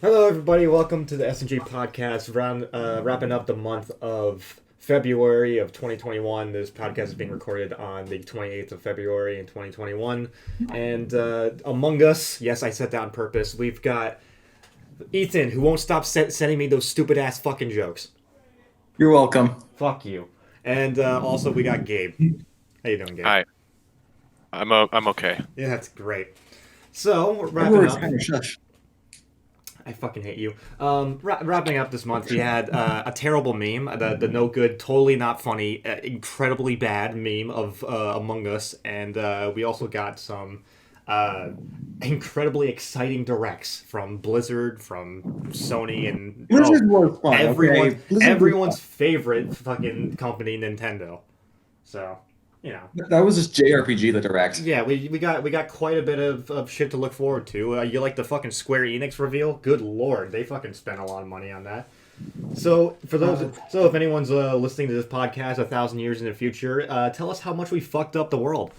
Hello, everybody. Welcome to the S&G Podcast. Wrapping up the month of February of 2021. This podcast is being recorded on the 28th of February in 2021. And among us, yes, I said that on purpose, we've got Ethan, who won't stop sending me those stupid-ass fucking jokes. You're welcome. Fuck you. And also, we got Gabe. How you doing, Gabe? Hi. I'm okay. Yeah, that's great. So, we're wrapping Words, up. kind of shush. I fucking hate you. Wrapping up this month, we had a terrible meme, the no good, totally not funny, incredibly bad meme of Among Us, and we also got some incredibly exciting directs from Blizzard, from Sony, and Blizzard was fun. everyone, Okay? Blizzard everyone's favorite fucking company, Nintendo. So, you know. that was just JRPG the direct. Yeah, we got quite a bit of shit to look forward to. You like the fucking Square Enix reveal? Good lord, they fucking spent a lot of money on that. So if anyone's listening to this podcast 1,000 years in the future, tell us how much we fucked up the world.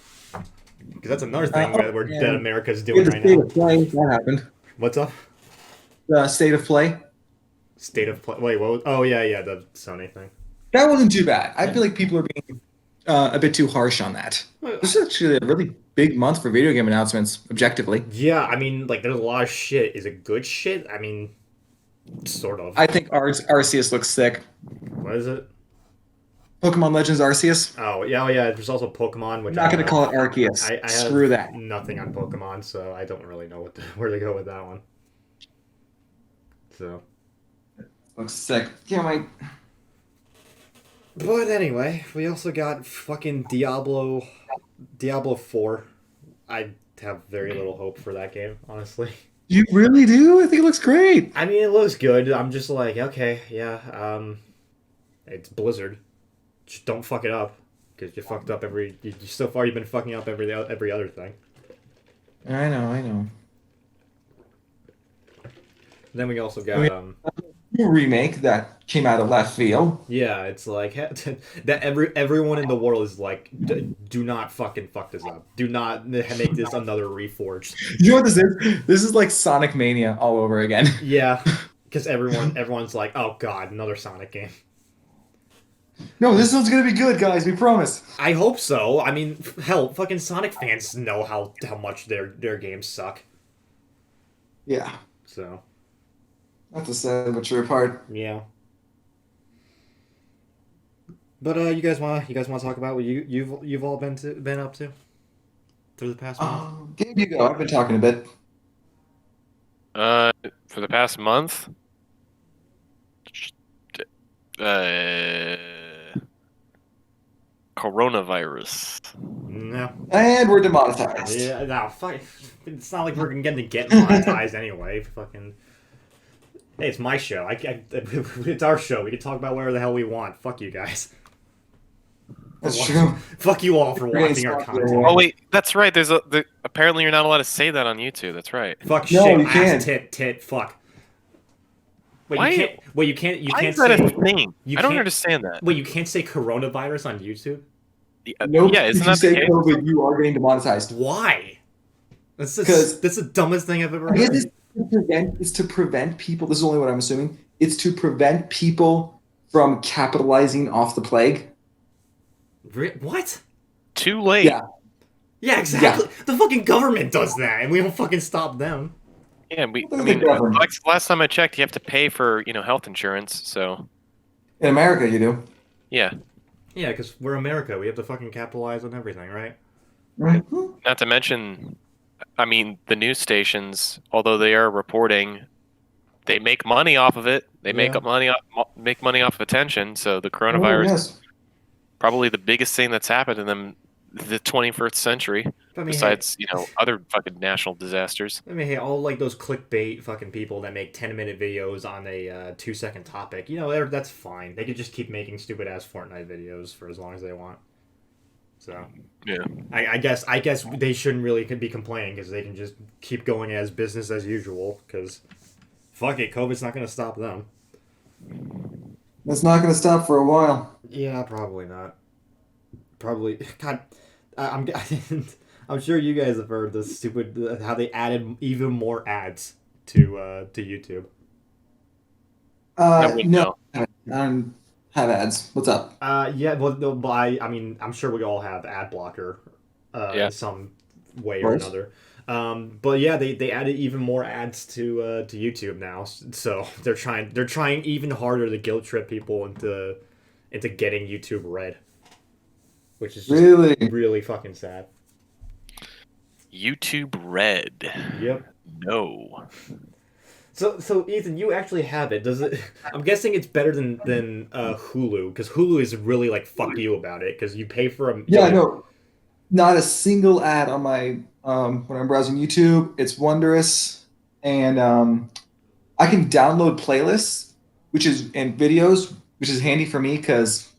Because that's another thing that America's doing The right state now. of play, that happened. What's up? The state of play. State of play. Wait, what? Oh yeah, the Sony thing. That wasn't too bad. I feel like people are being a bit too harsh on that. This is actually a really big month for video game announcements, objectively. Yeah, I mean, like, there's a lot of shit. Is it good shit? I mean, sort of. I think Arceus looks sick. What is it? Pokemon Legends Arceus. Oh yeah. There's also Pokemon, which I'm not going to call it Arceus. I have Screw that. nothing on Pokemon, so I don't really know where to go with that one. So, Looks sick. Can't wait. but anyway, we also got fucking Diablo 4. I have very little hope for that game, honestly. You really do? I think it looks great. I mean, it looks good. I'm just like, okay, yeah, it's Blizzard. Just don't fuck it up, because you fucked up so far you've been fucking up every other thing. I know. Then we also got New remake that came out of left field. yeah, it's like that everyone in the world is like, do not fucking fuck this up. Do not make this another Reforged. You know what this is? This is like Sonic Mania all over again. Yeah, because everyone's like, oh god, another Sonic game. No, this one's gonna be good, guys. We promise. I hope so. I mean, hell, fucking Sonic fans know how much their games suck. Yeah, So that's a sad but true part. yeah. But you guys want to talk about what you've all been up to through the past month? Gabe, you go. I've been talking a bit. For the past month, uh, coronavirus. No. And we're demonetized. Yeah, no, fuck. It's not like we're going to get monetized anyway. Fucking. Hey, it's my show. It's our show. We can talk about whatever the hell we want. Fuck you guys. That's true. Fuck you all for We're watching our getting content. Oh wait, that's right. Apparently you're not allowed to say that on YouTube. That's right. Fuck No, shit, you ass, can't. tit, fuck. Wait, Why- you can't. Wait, you can't. You Why can't is that say. a thing? you I don't can't- understand that. Wait, you can't say coronavirus on YouTube. Nope. Yeah, isn't if you that say the case? COVID, you are getting demonetized. Why? That's Because- the dumbest thing I've ever I guess heard. it's to prevent people. This is only what I'm assuming. It's to prevent people from capitalizing off the plague. What? Too late. Yeah. Yeah, exactly. The fucking government does that, and we don't fucking stop them. Yeah, Look at the government. last time I checked, you have to pay for health insurance. So In America, you do. yeah, Yeah, because we're America. We have to fucking capitalize on everything, right? Mhm. not to mention, I mean, the news stations, although they are reporting, they make money off of it. They make Yeah. make money off of attention. So the Oh, coronavirus yes. probably the biggest thing that's happened in the 21st century, I mean, besides other fucking national disasters. hey, all like those clickbait fucking people that make 10-minute videos on a 2-second topic. That's fine. They could just keep making stupid ass Fortnite videos for as long as they want. So Yeah, I guess they shouldn't really be complaining because they can just keep going as business as usual. Because fuck it, COVID's not gonna stop them. It's not going to stop for a while. Yeah, probably not. Probably. God, I'm. I'm sure you guys have heard this stupid how they added even more ads to YouTube. No, I don't have ads. What's up? Yeah, well, no, but I mean, I'm sure we all have ad blocker, Yeah. in some way Of or course. another. But yeah, they added even more ads to YouTube now, so they're trying even harder to guilt trip people into getting YouTube Red, which is just Really? really fucking sad. YouTube Red. Yep. No. So Ethan, you actually have it. Does it? I'm guessing it's better than Hulu, because Hulu is really like fuck you about it, because you pay for a Yeah, no, not a single ad on my when I'm browsing YouTube. It's wondrous, and I can download playlists, and videos, which is handy for me because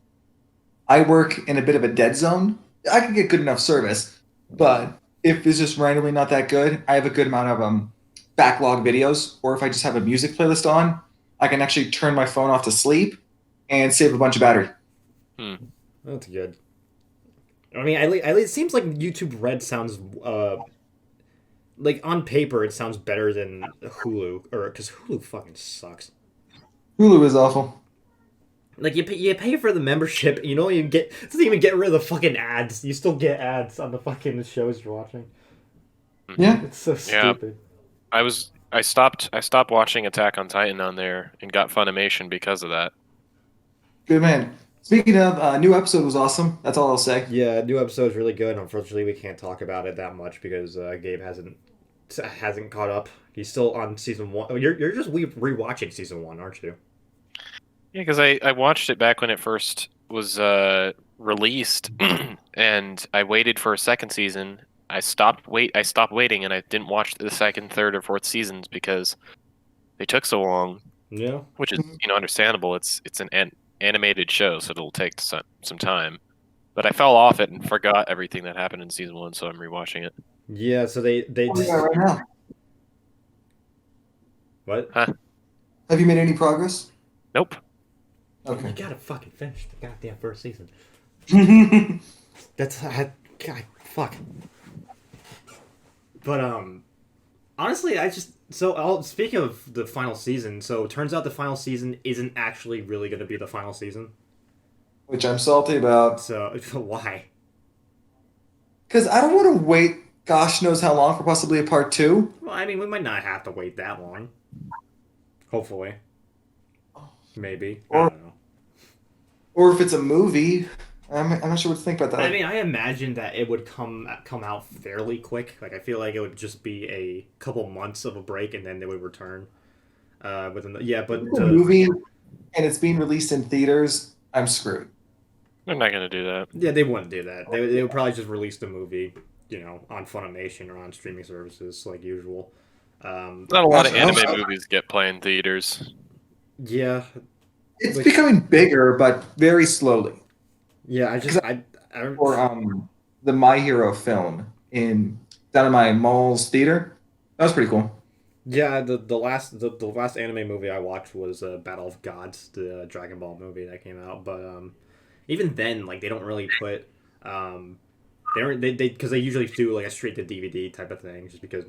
I work in a bit of a dead zone. I can get good enough service, but if it's just randomly not that good, I have a good amount of backlog videos. Or if I just have a music playlist on, I can actually turn my phone off to sleep and save a bunch of battery. That's good. I mean, at least it seems like YouTube Red sounds like on paper it sounds better than Hulu, or because Hulu fucking sucks. Hulu is awful. Like you pay for the membership, you know, you get it doesn't even get rid of the fucking ads. You still get ads on the fucking shows you're watching. Yeah. It's so stupid. I stopped watching Attack on Titan on there and got Funimation because of that. Good man. Speaking of, new episode was awesome. That's all I'll say. Yeah, new episode's really good. Unfortunately, we can't talk about it that much because Gabe hasn't caught up. He's still on season 1. You're just rewatching season 1, aren't you? Yeah, because I watched it back when it first was released, and I waited for a second season. I stopped waiting, and I didn't watch the second, third, or fourth seasons because they took so long. Yeah. Which is understandable. It's an animated show, so it'll take some time. But I fell off it and forgot everything that happened in season 1, so I'm rewatching it. Yeah. So they just Yeah, right now. what? Huh? Have you made any progress? Nope. You Okay. gotta fucking finish the goddamn first season. Yeah, That's God, fuck. But honestly, speaking of the final season, so it turns out the final season isn't actually really going to be the final season. which I'm salty about. So why? Because I don't want to wait gosh knows how long for possibly a part 2. Well, I mean, we might not have to wait that long. Hopefully, maybe. I Or- don't know. Or if it's a movie. I'm not sure what to think about that. I mean, I imagine that it would come out fairly quick. Like, I feel like it would just be a couple months of a break, and then they would return. But If it's a movie and it's being released in theaters, I'm screwed. They're not gonna do that. yeah, they wouldn't do that. They would probably just release the movie, on Funimation or on streaming services like usual. Not a lot of Also- anime movies get play in theaters. Yeah, It's Like- becoming bigger, but very slowly. yeah. I Or the My Hero film down in my mall's theater. That was pretty cool. yeah. The last anime movie I watched was Battle of Gods, the Dragon Ball movie that came out. But even then, like, they don't really put they because they usually do like a straight to DVD type of thing, just because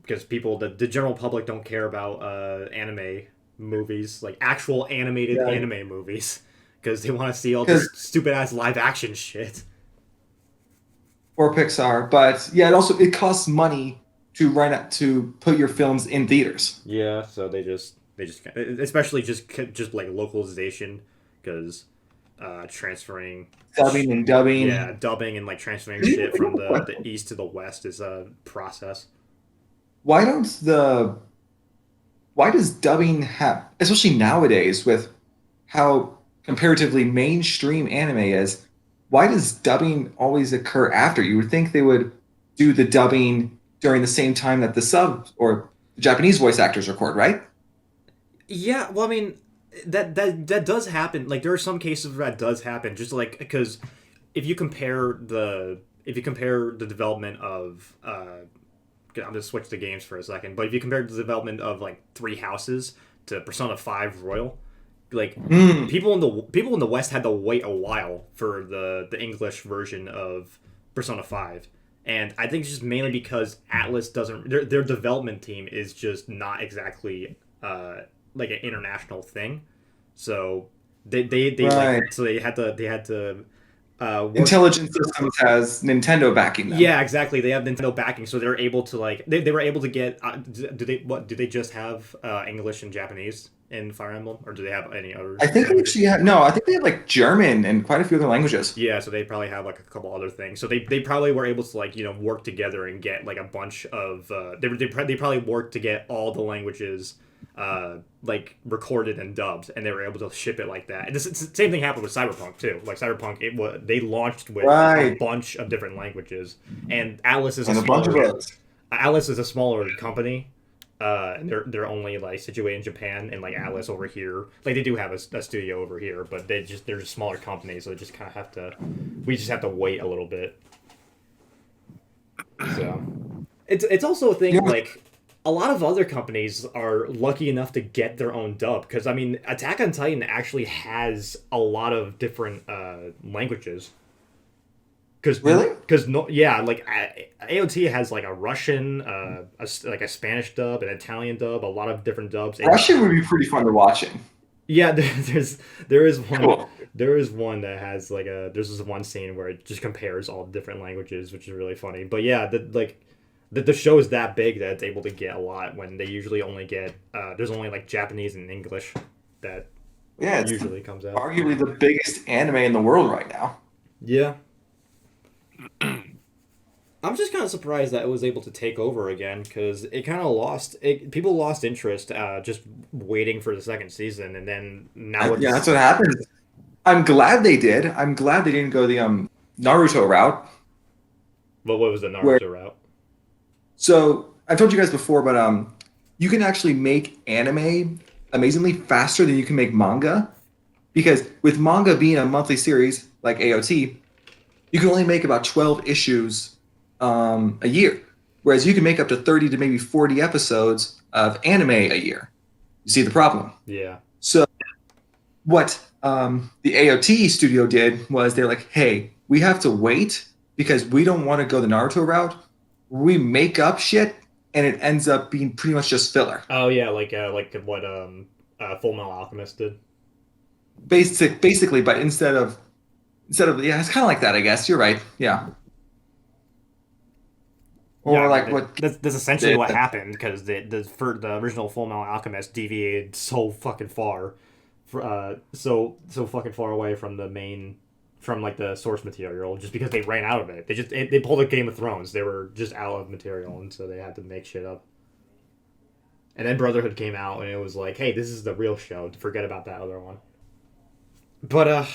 because people the general public don't care about anime movies, like actual animated Yeah. anime movies, because they want to see all this stupid ass live action shit. Or Pixar, but yeah, it costs money to put your films in theaters. Yeah, so they just especially just like localization, because transferring Dubbing and dubbing. yeah, dubbing and like transferring shit from the east to the west is a process. Why does dubbing have, especially nowadays with how comparatively mainstream anime is, why does dubbing always occur after? You would think they would do the dubbing during the same time that the sub or the Japanese voice actors record, right? Yeah, well, I mean, that does happen. Like, there are some cases where that does happen, just like because if you compare the development of I'm just switch the games for a second, but if you compare the development of like Three Houses to Persona 5 Royal, like people in the West had to wait a while for the English version of Persona 5, And I think it's just mainly because Atlas doesn't their development team is just not exactly like an international thing. So they Right. like so they had to work. Intelligent Systems has Nintendo backing them. Yeah, exactly. They have Nintendo backing, so they're able to like they were able to get. Do they just have English and Japanese in Fire Emblem, or do they have any other I think they languages? actually have, no, I think they have like German and quite a few other languages. Yeah, so they probably have like a couple other things. So they probably were able to like work together and get like a bunch of they probably worked to get all the languages like recorded and dubbed, and they were able to ship it like that. And the same thing happened with Cyberpunk too. Like Cyberpunk, they launched with a Right. bunch of different languages, and Atlas is a And a bunch of smaller those. Atlas is a smaller company. And they're only like situated in Japan, and like Atlas over here, like they do have a studio over here, but they're just smaller companies, so they just kind of have to, we just have to wait a little bit. So it's also a thing Yeah. like a lot of other companies are lucky enough to get their own dub because I mean Attack on Titan actually has a lot of different languages. Because Really? Because no, yeah, like AOT has like a Russian, like a Spanish dub, an Italian dub, a lot of different dubs. And Russian would be pretty fun to watching. yeah, there is one Cool. there is one that has like there's this one scene where it just compares all the different languages, which is really funny. But yeah, the show is that big that it's able to get a lot when they usually only get there's only like Japanese and English that Yeah, it's usually comes out. arguably the biggest anime in the world right now. Yeah. I'm just kind of surprised that it was able to take over again because it kind of lost it. People lost interest just waiting for the second season, and then now Yeah, that's it's what happens. I'm glad they did. I'm glad they didn't go the Naruto route. what was the Where Naruto route? so I've told you guys before, but you can actually make anime amazingly faster than you can make manga. Because with manga being a monthly series like AOT, you can only make about 12 issues a year. Whereas you can make up to 30 to maybe 40 episodes of anime a year. You see the problem? Yeah, So what the AOT studio did was they're like, hey, we have to wait because we don't want to go the Naruto route. We make up shit and it ends up being pretty much just filler. oh yeah, like what Full Metal Alchemist did. Basically, but instead of yeah, it's kind of like that, I guess. You're right. Yeah. Yeah, Or I like mean, what that's essentially what the happened because the original Full Metal Alchemist deviated so fucking far, so fucking far away from the main, from like the source material just because they ran out of it. They pulled a Game of Thrones. They were just out of material, and so they had to make shit up. And then Brotherhood came out, and it was like, hey, this is the real show. Forget about that other one. But I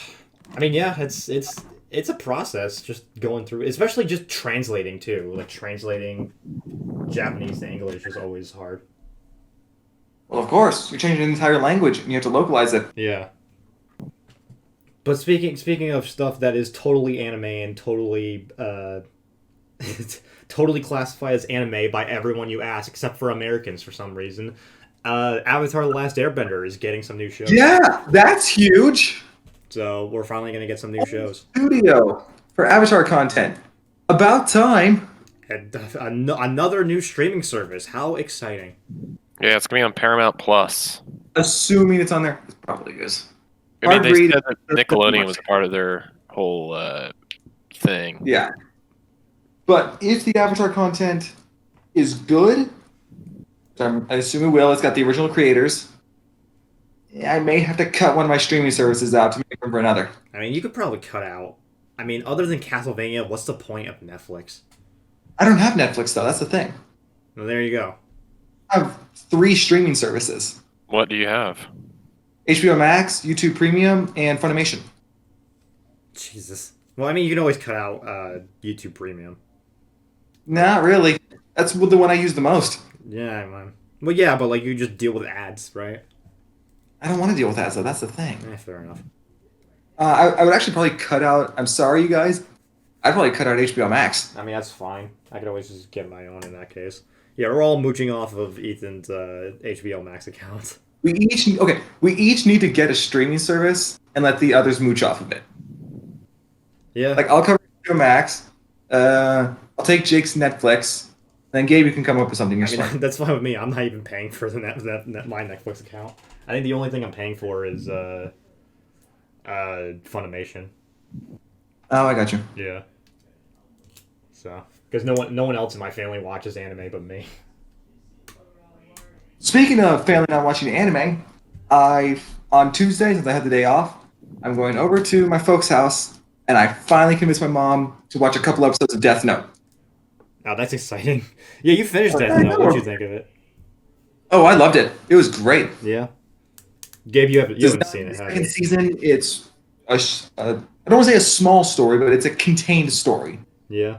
mean, yeah, it's a process just going through, especially just translating too. Like translating Japanese to English is always hard. well, of course, you're changing the entire language and you have to localize it. Yeah. But speaking of stuff that is totally anime and totally totally classified as anime by everyone you ask, except for Americans for some reason, Avatar: The Last Airbender is getting some new shows. Yeah, that's huge. So we're finally gonna get some new shows. Studio for Avatar content. About time. And another new streaming service. How exciting! Yeah, it's gonna be on Paramount Plus. Assuming it's on there, it probably is. I mean, they Hard read- said that Nickelodeon was part of their whole thing. Yeah. But if the Avatar content is good, which I assume it will, it's got the original creators. I may have to cut one of my streaming services out to make room for another. I mean, you could probably cut out. I mean, other than Castlevania, what's the point of Netflix? I don't have Netflix though. That's the thing. Well, there you go. I have 3 streaming services: What do you have? HBO Max, YouTube Premium, and Funimation. Jesus. Well, I mean, you can always cut out YouTube Premium. Not really. That's the one I use the most. Yeah, man. Well, yeah, but like you just deal with ads, right? I don't want to deal with ads though. That's the thing. Fair enough. I would actually probably cut out. I'm sorry, you guys. I'd probably cut out HBO Max. I mean, that's fine. I could always just get my own in that case. Yeah, we're all mooching off of Ethan's HBO Max account. We each need to get a streaming service and let the others mooch off of it. Yeah. Like I'll cover HBO Max, I'll take Jake's Netflix. Then Gabe, you can come up with something. You're I mean, smart. that's fine with me. I'm not even paying for my Netflix account. I think the only thing I'm paying for is Funimation. Oh, I got you. Yeah. So, because no one else in my family watches anime but me. Speaking of family not watching anime, on Tuesday, since I had the day off, I'm going over to my folks' house, and I finally convinced my mom to watch a couple episodes of Death Note. Oh, that's exciting. Yeah, you finished that I though. What'd you know. think of it? Oh, I loved it. It was great. Yeah. Gabe, you It's haven't not seen the it, have second you? season. It's I don't want to say a small story, but it's a contained story. Yeah.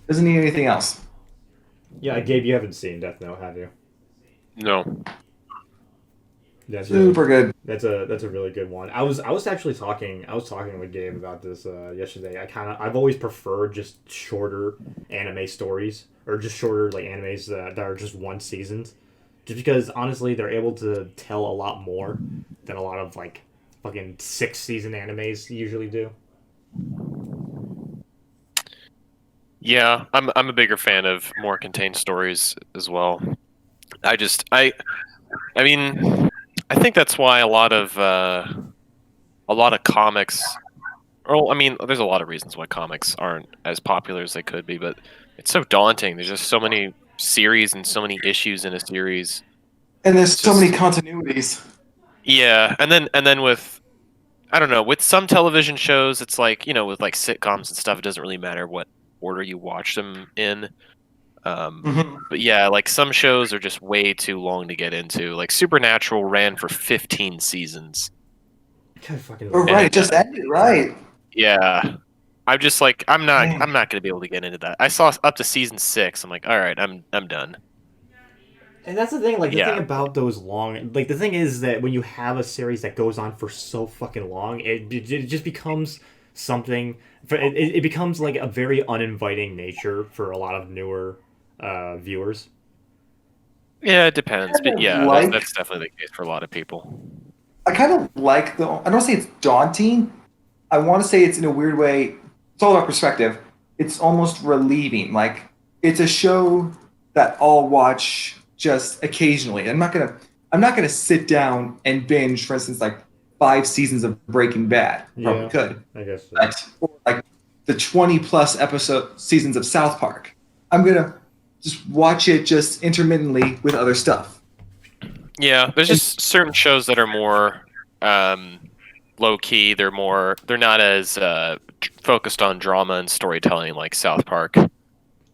Doesn't need anything else. Yeah, Gabe, you haven't seen Death Note, have you? No. That's a Super good. that's a really good one. I was talking with Gabe about this yesterday. I've always preferred just shorter anime stories or just shorter like animes that are just one seasons, just because honestly they're able to tell a lot more than a lot of like fucking 6 season animes usually do. Yeah, I'm a bigger fan of more contained stories as well. I just I mean I think that's why a lot of comics. Well, I mean, there's a lot of reasons why comics aren't as popular as they could be, but it's so daunting. There's just so many series and so many issues in a series. And there's It's so many just continuities. yeah, and then with I don't know, with some television shows, it's like with like sitcoms and stuff, it doesn't really matter what order you watch them in. Hmm. But yeah, like some shows are just way too long to get into. Like Supernatural ran for 15 seasons, God fucking Oh, long. right, it and just ended, right? yeah, I'm just like Dang. I'm not gonna be able to get into that. I saw up to season 6. I'm like, all right, I'm done. And that's the thing, like the thing Yeah, about those long, like the thing is that when you have a series that goes on for so fucking long, it just becomes something. It becomes like a very uninviting nature for a lot of newer viewers. yeah, it depends, Kind but of yeah, like that's definitely the case for a lot of people. I kind of like the. I don't say it's daunting. I want to say it's in a weird way. It's all about perspective. It's almost relieving. Like it's a show that I'll watch just occasionally. I'm not gonna sit down and binge, for instance, like 5 seasons of Breaking Bad. Probably Yeah, could, I guess so. but or like the 20 plus episode seasons of South Park. I'm gonna just watch it just intermittently with other stuff. Yeah, there's And just certain shows that are more low key. They're not as focused on drama and storytelling like South Park.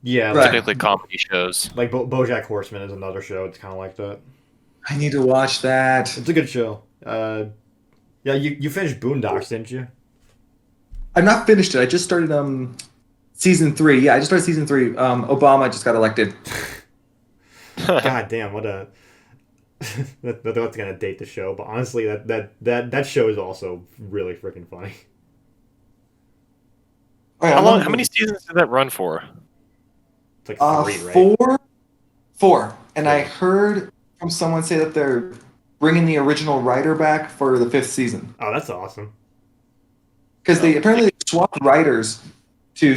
Yeah, right, Typically comedy shows. like BoJack Horseman is another show. It's kind of like that. I need to watch that. It's a good show. Yeah, you finished Boondocks, didn't you? I've not finished it. I just started season 3. Yeah, I just started season 3. Obama just got elected. God damn, what a that's gonna date the show, but honestly, that show is also really freaking funny. Oh, yeah, How I'm long? on How many seasons did that run for? It's like 3, right? four. And I Cool. heard from someone say that they're bringing the original writer back for the 5th season Oh, that's awesome. because they Oh, apparently swapped writers to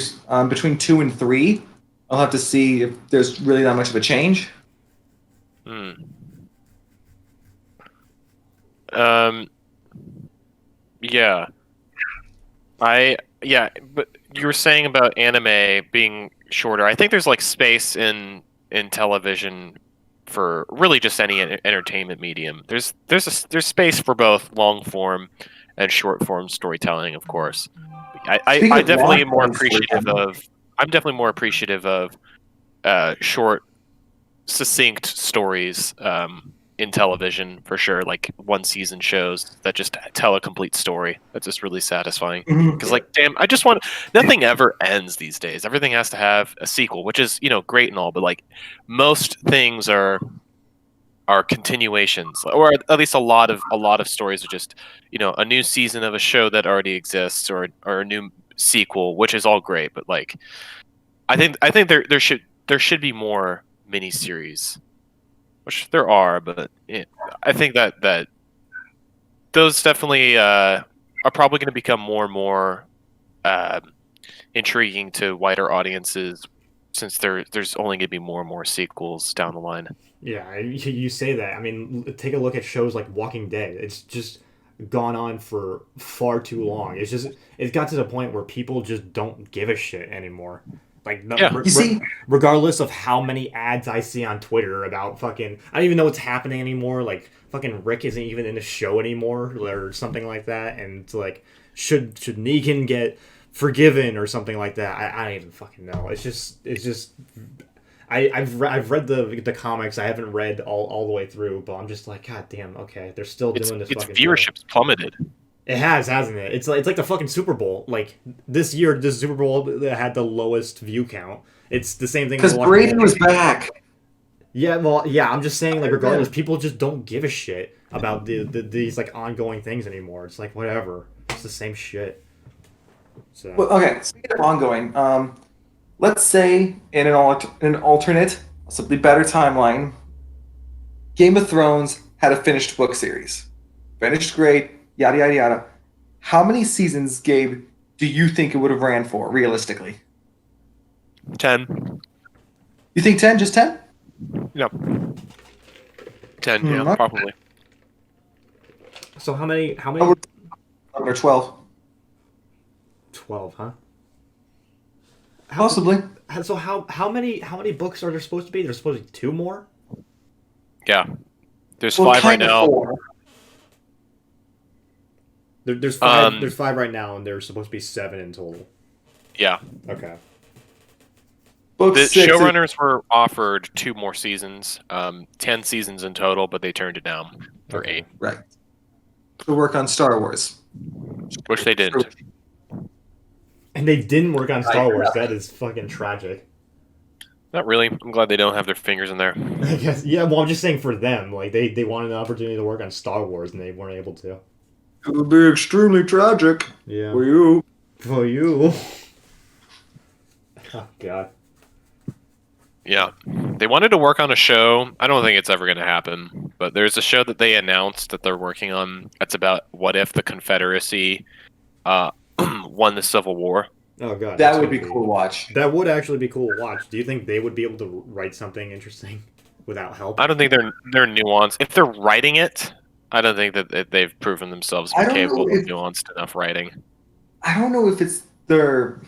between 2 and 3. I'll have to see if there's really that much of a change. hmm. Um. Yeah. Yeah, but you were saying about anime being shorter. I think there's like space in television for really just any entertainment medium. There's space for both long form and short form storytelling, of course. Speaking I of definitely long am more form appreciative storytelling, of I'm definitely more appreciative of short succinct stories in television for sure, like one season shows that just tell a complete story. That's just really satisfying. mhm. Because like, damn, I just want nothing ever ends these days. Everything has to have a sequel, which is great and all, but like most things are continuations, or at least a lot of stories are just a new season of a show that already exists, or a new sequel, which is all great. But like, I think there should be more miniseries, which there are, but I think that those definitely are probably going to become more and more uh, intriguing to wider audiences, since there's only going to be more and more sequels down the line. Yeah, you say that. I mean, take a look at shows like Walking Dead. It's just gone on for far too long. It's got to the point where people just don't give a shit anymore. Like, no, Yeah. You see, regardless of how many ads I see on Twitter about fucking, I don't even know what's happening anymore. Like, fucking Rick isn't even in the show anymore, or something like that. And it's like, should Negan get forgiven or something like that? I don't even fucking know. It's just I've read the comics. I haven't read all the way through, but I'm just like, God damn, okay, they're still doing this Its fucking thing. viewership's plummeted. It has, hasn't it? It's like the fucking Super Bowl. Like this year, the Super Bowl that had the lowest view count. It's the same thing. because Brady was back. Yeah, well, yeah. I'm just saying, like, regardless, people just don't give a shit about these like ongoing things anymore. It's like whatever. It's the same shit. So Well, okay, speaking of ongoing, let's say in an alternate, simply better timeline, Game of Thrones had a finished book series. Finished great, yada, yada, yada. How many seasons, Gabe, do you think it would have ran for, realistically? 10. You think 10? Just 10? No. 10, yeah, okay. probably. so how many? Or 12. 12, huh? Possibly. So how many books are there supposed to be? There's supposed to be 2 more. Yeah. There's Well, 5 right kind of now. 4. There's 5. There's 5 right now, and there's supposed to be 7 in total. Yeah. Okay. Book The 6 showrunners were offered 2 more seasons, 10 seasons in total, but they turned it down for Okay. 8, right. To work on Star Wars. which they didn't. And they didn't work on Star Wars. Yeah. That is fucking tragic. Not really. I'm glad they don't have their fingers in there. I guess. Yeah. Well, I'm just saying for them, like they wanted an opportunity to work on Star Wars, and they weren't able to. It would be extremely tragic Yeah. for you. For you. Oh God. Yeah. They wanted to work on a show. I don't think it's ever going to happen, but there's a show that they announced that they're working on. That's about what if the Confederacy won the Civil War. Oh God. That that's would be gonna cool to watch. That would actually be cool to watch. Do you think they would be able to write something interesting without help? I don't think they're nuanced. If they're writing it, I don't think that they've proven themselves to I be don't capable know of if- nuanced enough writing. I don't know if it's their.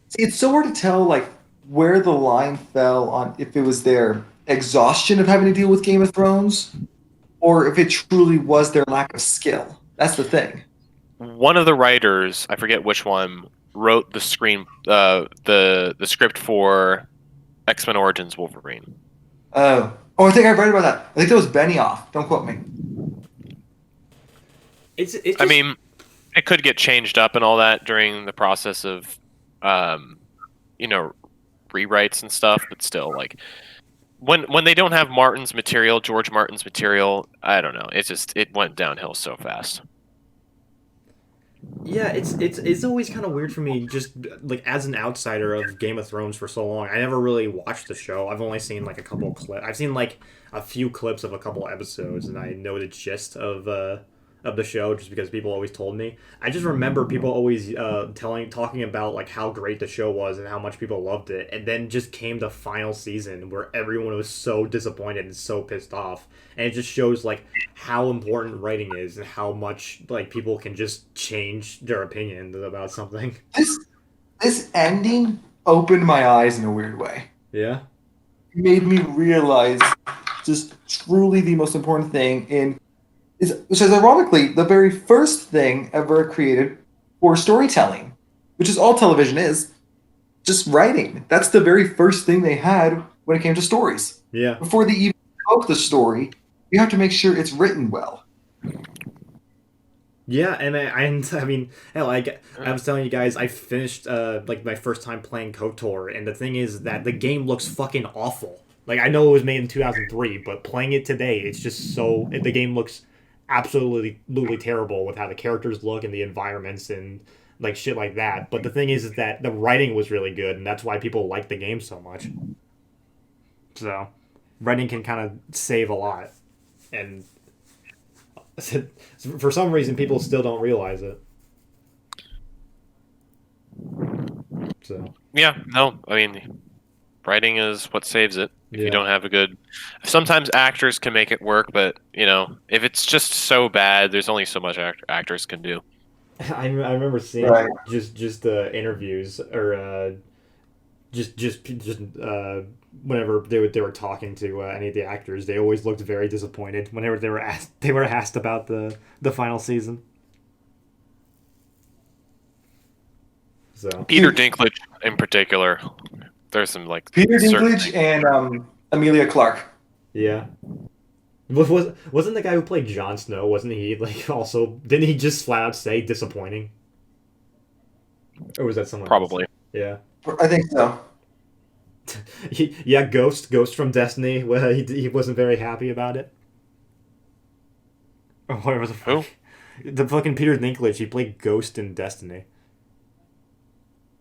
See, it's so hard to tell, like, where the line fell on if it was their exhaustion of having to deal with Game of Thrones, or if it truly was their lack of skill. That's the thing. One of the writers, I forget which one, wrote the the script for X-Men Origins Wolverine. Oh, I think I read about that. I think that was Benioff. Don't quote me. It's just, I mean, it could get changed up and all that during the process of, rewrites and stuff. But still, like, when they don't have George Martin's material, I don't know. It went downhill so fast. yeah, it's always kind of weird for me, just like as an outsider of Game of Thrones for so long. I never really watched the show. I've only seen like a couple of clips. I've seen like a few clips of a couple episodes, and I know the gist of the show just because people always told me. I just remember people always talking about like how great the show was and how much people loved it, and then just came the final season where everyone was so disappointed and so pissed off, and it just shows like how important writing is and how much like people can just change their opinion about something. This ending opened my eyes in a weird way. Yeah. It made me realize just truly the most important thing which is ironically the very first thing ever created for storytelling, which is all television is, just writing. That's the very first thing they had when it came to stories. Yeah. Before they even wrote the story, you have to make sure it's written well. Yeah, and I mean, hell, I was telling you guys, I finished like my first time playing KOTOR, and the thing is that the game looks fucking awful. Like, I know it was made in 2003, but playing it today, it's just so the game looks absolutely terrible with how the characters look and the environments and like shit like that. But the thing is that the writing was really good, and that's why people like the game so much. So, writing can kind of save a lot, and for some reason, people still don't realize it. So Yeah, no, I mean, writing is what saves it. If yeah. you don't have a good, sometimes actors can make it work, but if it's just so bad, there's only so much actors can do. I remember seeing Right. just interviews or just whenever they were talking to any of the actors, they always looked very disappointed whenever they were asked about the final season. So Peter Dinklage in particular, there's some like Peter certain Dinklage things. and Amelia Clark. yeah, wasn't the guy who played Jon Snow? Wasn't he like also? Didn't he just flat out say disappointing? Or was that someone else? Probably. Yeah. I think so. Yeah, Ghost from Destiny. Well, he wasn't very happy about it. Or whatever the fuck. Who? The fucking Peter Dinklage. He played Ghost in Destiny.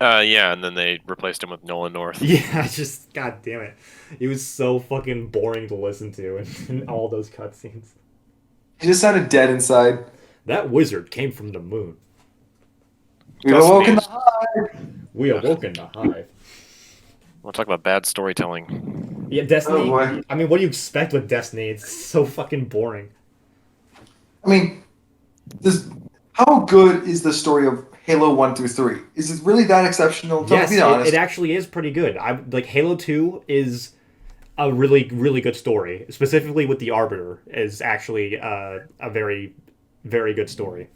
Yeah, and then they replaced him with Nolan North. Yeah, just god damn it. He was so fucking boring to listen to in all those cutscenes. He just sounded dead inside. That wizard came from the moon. We've Destiny awoken the is- hive. We awoke in the hive. We'll talk about bad storytelling. Yeah, Destiny. Oh boy. I mean, what do you expect with Destiny? It's so fucking boring. I mean, how good is the story of Halo 1 through 3? Is it really that exceptional? Don't Yes, be honest. it actually is pretty good. I like Halo 2 is a really really good story. Specifically with the Arbiter is actually a very very good story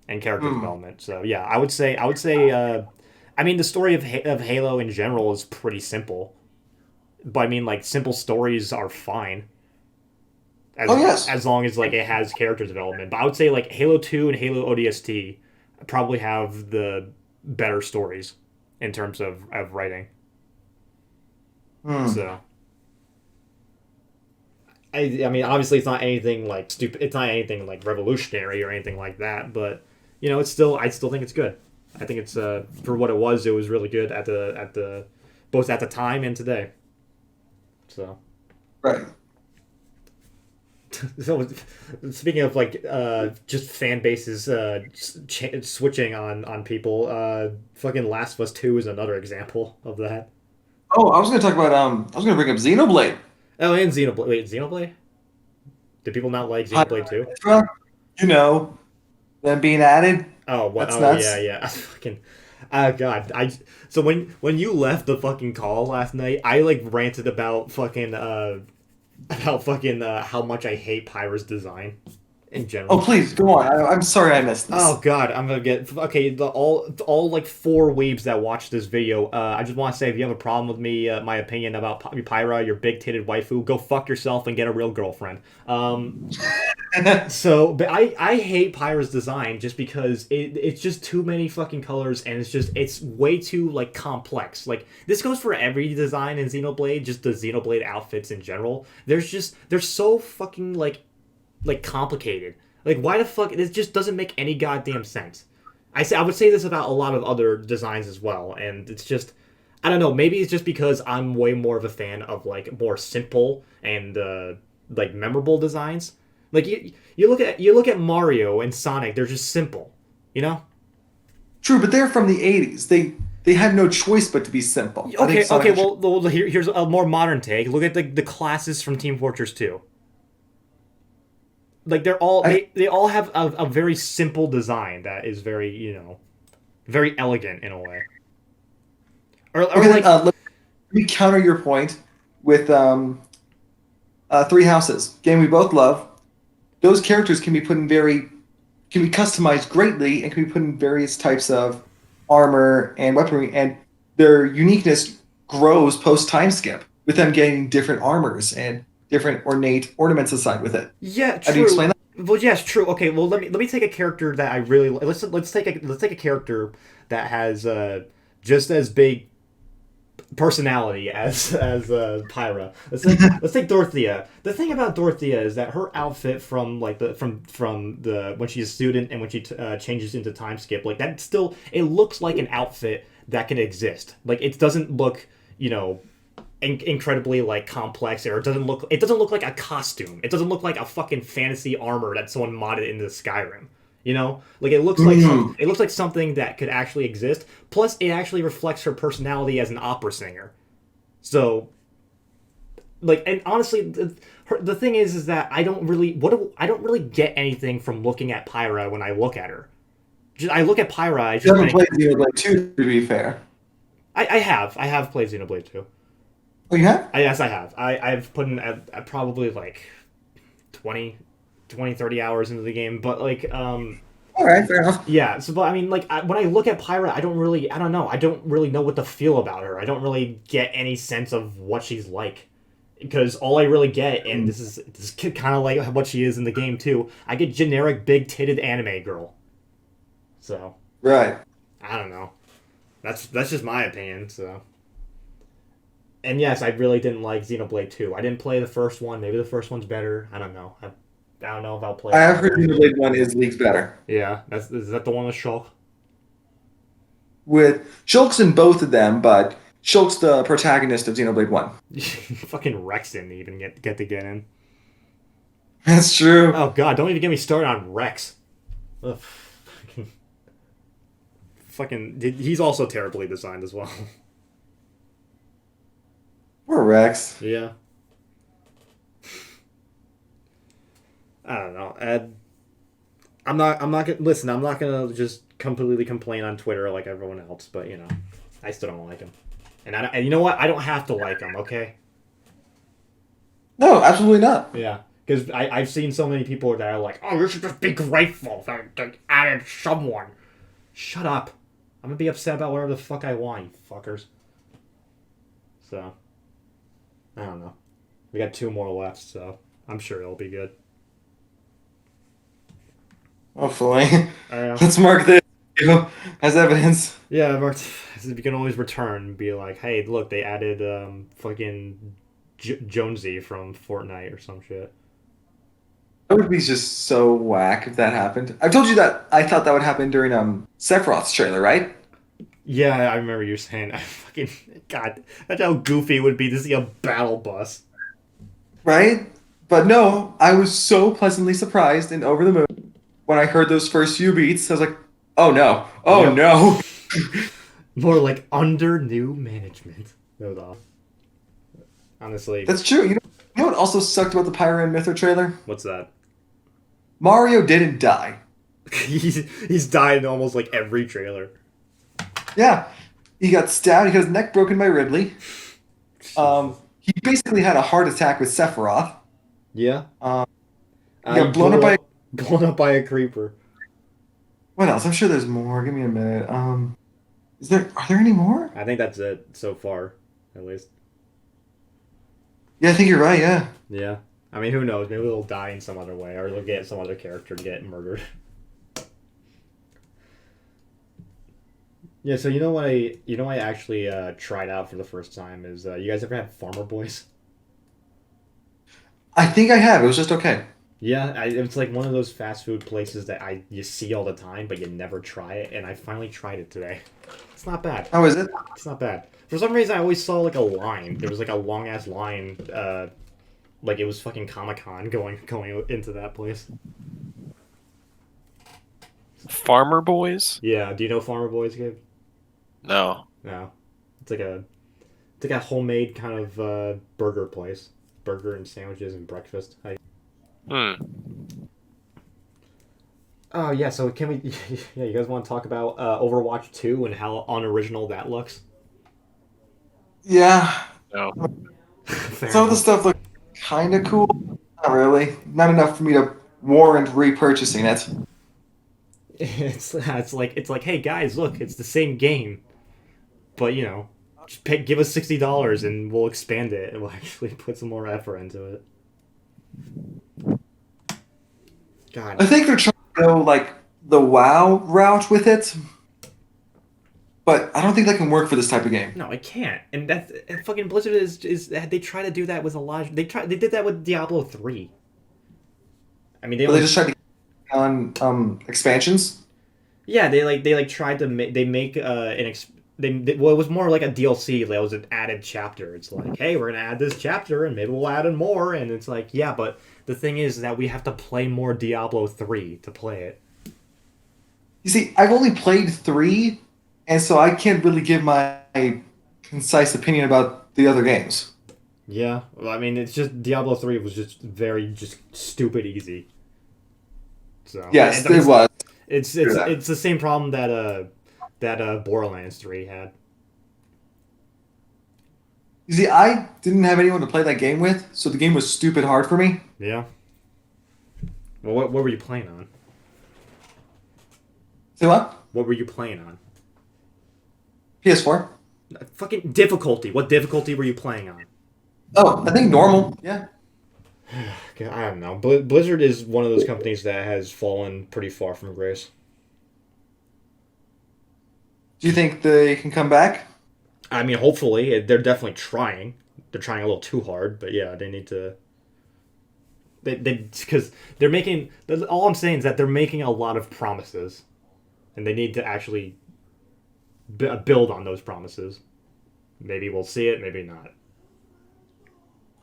and character development. So yeah, I would say I mean the story of Halo in general is pretty simple. But I mean like simple stories are fine. Oh, yes. As long as like it has character development. But I would say like Halo 2 and Halo ODST probably have the better stories in terms of writing. So I mean obviously it's not anything like stupid, it's not anything like revolutionary or anything like that, but it's still I still think it's good. I think it's for what it was really good at the both at the time and today. So Right. so speaking of like just fan bases switching on people, fucking Last of Us 2 is another example of that. Oh, I was going to talk about I was going to bring up Xenoblade. Oh, and Xenoblade. Wait, Xenoblade? Do people not like Xenoblade 2? Well, them being added. Oh, what? That's Oh, nuts. yeah. Fucking. God. So when you left the fucking call last night, I like ranted about fucking how much I hate Pyra's design in general. Oh, please go on. I'm sorry I missed this. Oh God, I'm gonna get okay. All like four weebs that watch this video. I just want to say, if you have a problem with me, my opinion about Pyra, your big titted waifu, go fuck yourself and get a real girlfriend. So, but I hate Pyra's design just because it's just too many fucking colors and it's way too like complex. Like this goes for every design in Xenoblade, just the Xenoblade outfits in general. They're so fucking like complicated. Like why the fuck it just doesn't make any goddamn sense. I would say this about a lot of other designs as well, and it's just I don't know, maybe it's just because I'm way more of a fan of like more simple and like memorable designs. Like you look at Mario and Sonic, they're just simple, you know? True, but they're from the 80s. They had no choice but to be simple. I think Okay, Sonic well here's a more modern take. Look at the classes from Team Fortress 2. Like they all have a very simple design that is very very elegant in a way. Or Okay, like let me counter your point with Three Houses, game we both love. Those characters can be customized greatly and can be put in various types of armor and weaponry, and their uniqueness grows post time skip with them getting different armors and different ornate ornaments assigned with it. yeah, How do you true. explain that? Well, yes, true. Okay, well let me take a character that I really let's take a character that has just as big personality as Pyra. Let's take Dorothea. The thing about Dorothea is that her outfit from like from the when she's a student and when she changes into time skip, like that still it looks like an outfit that can exist. Like it doesn't look incredibly like complex, or it doesn't look like a costume. It doesn't look like a fucking fantasy armor that someone modded into Skyrim. You know, like it looks like something that could actually exist. Plus, it actually reflects her personality as an opera singer. So, like, and honestly, the thing is that I don't really get anything from looking at Pyra when I look at her. I look at Pyra. I You just haven't think, played Xenoblade 2, to be fair. I have played Xenoblade 2. Oh, you have? Yes, I have. I've put in probably like 20, 30 hours into the game, but like All right, fair enough. yeah. So, but I mean, like when I look at Pyra, I don't know. I don't really know what to feel about her. I don't really get any sense of what she's like, because all I really get, and this is kind of like what she is in the game too. I get generic big titted anime girl. So Right. I don't know. That's just my opinion. So. And yes, I really didn't like Xenoblade 2. I didn't play the first one. Maybe the first one's better. I don't know. I don't know if I'll play I it. have heard Xenoblade 1 is leagues better. Yeah, is that the one with Shulk? With Shulk's in both of them, but Shulk's the protagonist of Xenoblade 1. Fucking Rex didn't even get to get in. That's true. Oh god, don't even get me started on Rex. Ugh, he's also terribly designed as well. Poor Rex. Yeah. I don't know. I'm not gonna listen. I'm not gonna just completely complain on Twitter like everyone else, but you know, I still don't like him. And you know what? I don't have to like him. Okay. No, absolutely not. Yeah, because I've seen so many people that are like, oh, you should just be grateful that they added someone. Shut up. I'm gonna be upset about whatever the fuck I want, you fuckers. So, I don't know. We got 2 more left, so I'm sure it'll be good. Hopefully. I know. Let's mark this as evidence. Yeah, you can always return and be like, hey, look, they added fucking Jonesy from Fortnite or some shit. That would be just so whack if that happened. I've told you that I thought that would happen during Sephiroth's trailer, right? Yeah, I remember you saying, fucking, God, that's how goofy it would be to see a battle bus. Right? But no, I was so pleasantly surprised and over the moon when I heard those first few beats. I was like, oh no, oh Yep. no. More like under new management. That was awesome. Honestly. That's true. You know what also sucked about the Pyra and Mythra trailer? What's that? Mario didn't die. he's died in almost like every trailer. Yeah. He got stabbed. He got his neck broken by Ridley. He basically had a heart attack with Sephiroth. Yeah. He got blown up by a creeper. What else? I'm sure there's more. Give me a minute. Are there any more? I think that's it so far, at least. Yeah, I think you're right, yeah. Yeah. I mean, who knows? Maybe they'll die in some other way, or they'll get some other character to get murdered. Yeah, so you know what I actually tried out for the first time is you guys ever had Farmer Boys? I think I have. It was just okay. Yeah, it's like one of those fast food places that you see all the time, but you never try it, and I finally tried it today. It's not bad. How is it? It's not bad. For some reason, I always saw like a line. There was like a long ass line, like it was fucking Comic-Con going into that place. Farmer Boys? Yeah, do you know Farmer Boys, Gabe? No. No, it's like a homemade kind of burger place, burger and sandwiches and breakfast. Oh yeah, so can we? Yeah, you guys want to talk about Overwatch 2 and how unoriginal that looks? Yeah. No. Some of the stuff looked kind of cool. Not really. Not enough for me to warrant repurchasing it. It's like, hey guys, look, it's the same game, but you know, just give us $60 and we'll expand it and we'll actually put some more effort into it. God. I think they're trying to go like the WoW route with it, but I don't think that can work for this type of game. No, it can't. And fucking Blizzard is they try to do that with a lot. They did that with Diablo 3. I mean, They just tried to get on expansions. Yeah, they tried to make it was more like a DLC. That was an added chapter. It's like, hey, we're gonna add this chapter, and maybe we'll add in more. And it's like, yeah, but the thing is that we have to play more Diablo 3 to play it. You see, I've only played 3, and so I can't really give my concise opinion about the other games. Yeah, well, I mean, it's just Diablo 3 was just stupid easy. So Yes, it was. it's the same problem that Borderlands 3 had. You see, I didn't have anyone to play that game with, so the game was stupid hard for me. Yeah. Well, what were you playing on? Say what? What were you playing on? PS4. Fucking difficulty. What difficulty were you playing on? Oh, I think normal. Yeah. I don't know. Blizzard is one of those companies that has fallen pretty far from grace. Do you think they can come back? I mean, hopefully. They're definitely trying. They're trying a little too hard, but yeah, they need to. Because they're making. All I'm saying is that they're making a lot of promises, and they need to actually build on those promises. Maybe we'll see it, maybe not.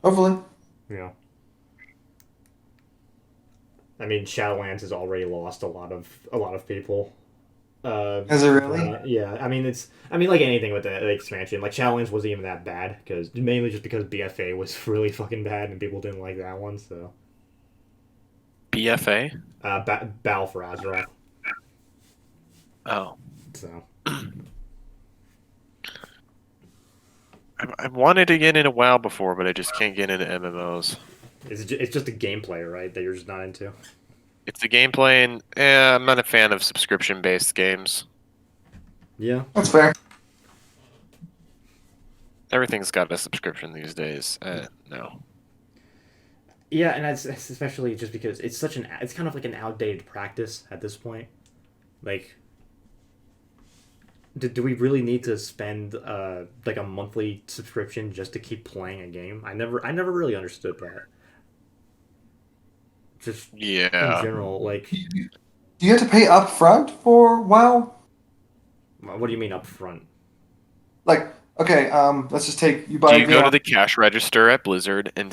Hopefully. Yeah. I mean, Shadowlands has already lost a lot of people. Is it really? Yeah, I mean like anything with the expansion, like Shadowlands wasn't even that bad because mainly just because BFA was really fucking bad and people didn't like that one. So BFA? Battle for Azeroth. Oh. So I've wanted to get into WoW before, but I just can't get into MMOs. it's just a gameplay, right? That you're just not into. It's the gameplay, and I'm not a fan of subscription-based games. Yeah, That's fair. Everything's got a subscription these days. No. yeah, and it's especially just because it's kind of like an outdated practice at this point. Like, do we really need to spend like a monthly subscription just to keep playing a game? I never really understood that. Just in Yeah. general, like, Do you have to pay up front for WoW? what do you mean up front? Like, okay, let's just take you Do buy. you go to the cash register at Blizzard and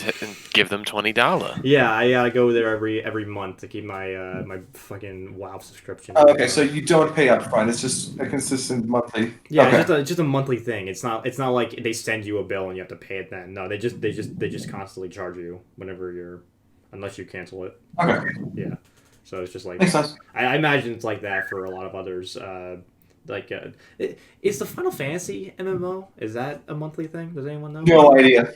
give them $20? Yeah, I gotta go there every month to keep my my fucking WoW subscription. Oh, okay, so you don't pay up front. It's just a consistent monthly. Yeah, Okay. it's just a monthly thing. It's not like they send you a bill and you have to pay it then. No, they just constantly charge you whenever unless you cancel it. Okay. Yeah, so it's just like Makes sense. I imagine it's like that for a lot of others. Is the Final Fantasy MMO, is that a monthly thing? Does anyone know? No idea.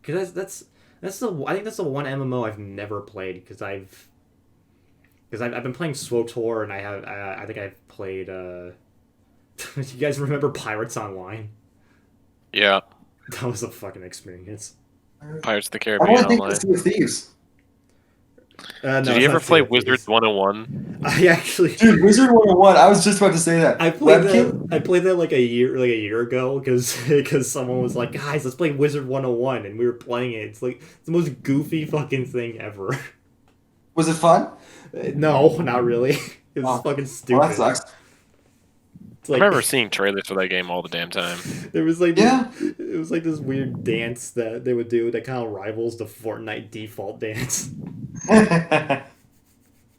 Because I think that's the one MMO I've never played because I've been playing SWTOR and I think I've played. You guys remember Pirates Online? Yeah. That was a fucking experience. Pirates of the I Caribbean want to think Online. of Sea of Thieves. No, Did you ever play Wizards 101? I actually. Dude, Wizard 101. I was just about to say that. I played Webkin? that. I played that like a year ago because someone was like, guys, let's play Wizard 101, and we were playing it. It's like the most goofy fucking thing ever. Was it fun? No, not really. It was fucking stupid. Well, that sucks. It's I like, remember seeing trailers for that game all the damn time. there was like Yeah. it was like this weird dance that they would do that kind of rivals the Fortnite default dance.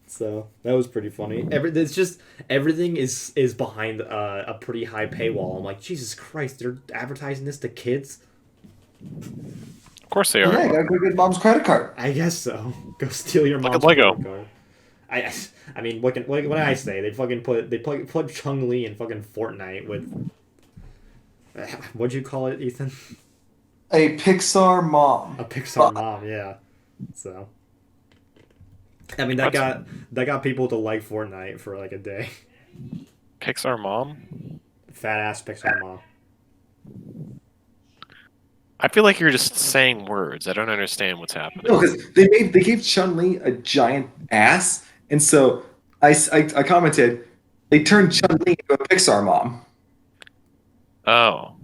So that was pretty funny. It's just everything is behind a pretty high paywall. I'm like, Jesus Christ, they're advertising this to kids. Of course they are. Yeah, you gotta go get mom's credit card. I guess so. Go steal your Look mom's at Lego. credit card. I mean, what can I say? They fucking put Chun-Li in fucking Fortnite with. What'd you call it, Ethan? A Pixar mom. A Pixar mom, yeah. So. I mean that got people to like Fortnite for like a day. Pixar Mom? Fat ass Pixar mom. I feel like you're just saying words. I don't understand what's happening. No, because they gave Chun-Li a giant ass, and so I commented, they turned Chun-Li into a Pixar mom. Oh.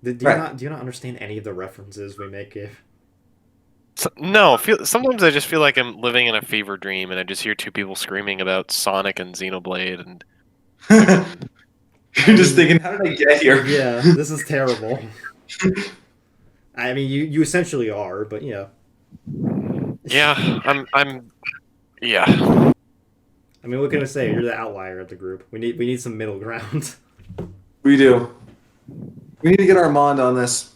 Do you not understand any of the references we make, Gabe? No, sometimes I just feel like I'm living in a fever dream, and I just hear two people screaming about Sonic and Xenoblade, and You're just thinking, how did I get here? Yeah, this is terrible. I mean, you essentially are, but yeah. yeah, I'm yeah. I mean, what can I say? You're the outlier of the group. We need some middle ground. We do. We need to get Armand on this.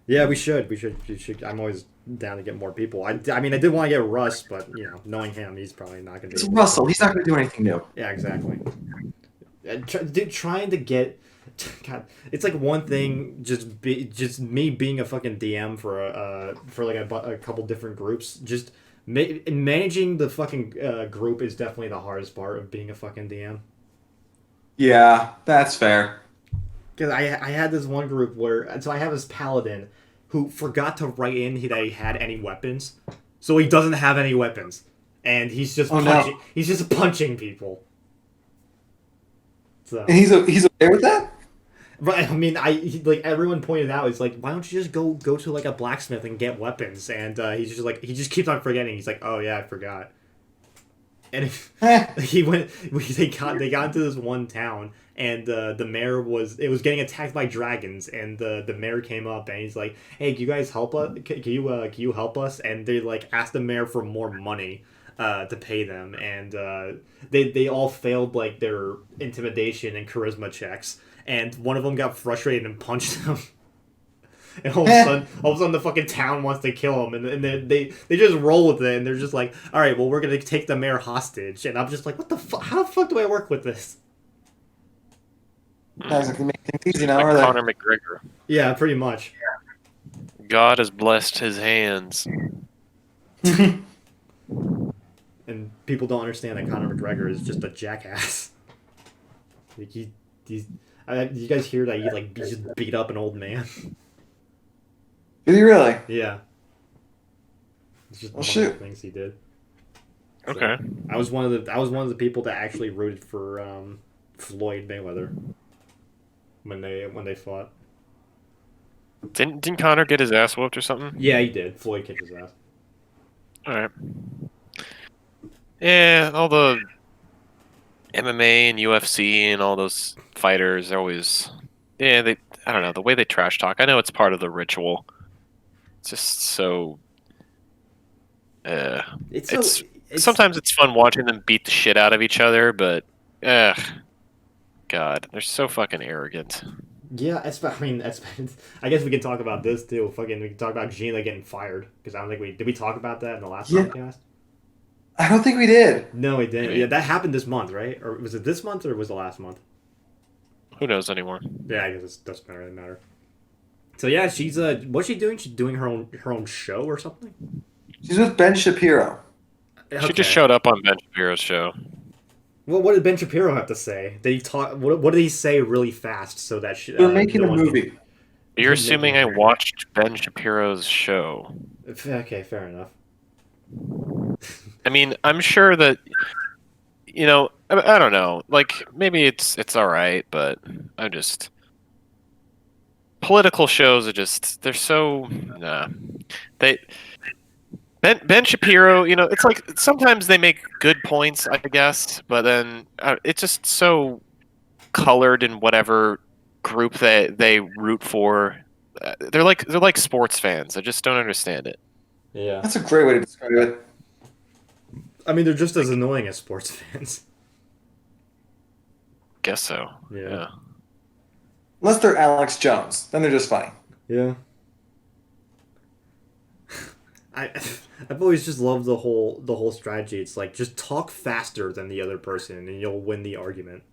Yeah, we should. We should. I'm always down to get more people. I mean, I did want to get Russ, but knowing him, he's probably not going to. It's Russell. He's not going to do anything new. Yeah, exactly. Trying to get. God, it's like one thing just me being a fucking DM for like a couple different groups. Just managing the fucking group is definitely the hardest part of being a fucking DM. Yeah, that's fair. Because I had this one group where I have this paladin who forgot to write in that he had any weapons, so he doesn't have any weapons, and he's just he's just punching people. So and he's okay with that. Right, I mean, like everyone pointed out, it's like, why don't you just go to like a blacksmith and get weapons? And he just keeps on forgetting. He's like, oh yeah, I forgot. And they got into this one town, and the mayor was getting attacked by dragons, and the mayor came up and he's like, hey, can you guys help us? Can you help us? And they like asked the mayor for more money to pay them, and they all failed like their intimidation and charisma checks. And one of them got frustrated and punched him. And all of a sudden, the fucking town wants to kill him, and they just roll with it, and they're just like, all right, well, we're gonna take the mayor hostage. And I'm just like, what the fuck? How the fuck do I work with this? Guys, I can make things easy now, Like are they? Conor McGregor. Yeah, pretty much. God has blessed his hands. And people don't understand that Conor McGregor is just a jackass. Like he's. Did you guys hear that he just beat up an old man? Did he really? Yeah. It's just Well, one of shoot. the things he did. So, Okay. I was one of the people that actually rooted for Floyd Mayweather when they fought. Didn't Conor get his ass whooped or something? Yeah, he did. Floyd kicked his ass. All right. Yeah, all the MMA and UFC and all those fighters are always, I don't know, the way they trash talk. I know it's part of the ritual. It's just so. It's sometimes it's fun watching them beat the shit out of each other, but, God, they're so fucking arrogant. Yeah, I guess we can talk about this too. We can talk about Gina getting fired because I don't think did we talk about that in the last podcast? I don't think we did. No, we didn't. Yeah, that happened this month, right? Or was it this month or was it last month? Who knows anymore? Yeah, I guess it doesn't really matter. So yeah, she's what's she doing? She's doing her own show or something. She's with Ben Shapiro. She just showed up on Ben Shapiro's show. Well, what did Ben Shapiro have to say? Did he talk? What did he say really fast so that They're making a movie. You're assuming I watched Ben Shapiro's show. Okay, fair enough. I mean, I'm sure that, I don't know. Like, maybe it's all right, but I'm just political shows are just they're so nah. Ben Shapiro, it's like sometimes they make good points, I guess, but then it's just so colored in whatever group that they root for. They're like sports fans. I just don't understand it. Yeah, that's a great way to describe it. I mean, they're just as annoying as sports fans. Guess so. Yeah. Unless they're Alex Jones, then they're just funny. Yeah. I've always just loved the whole strategy. It's like just talk faster than the other person, and you'll win the argument.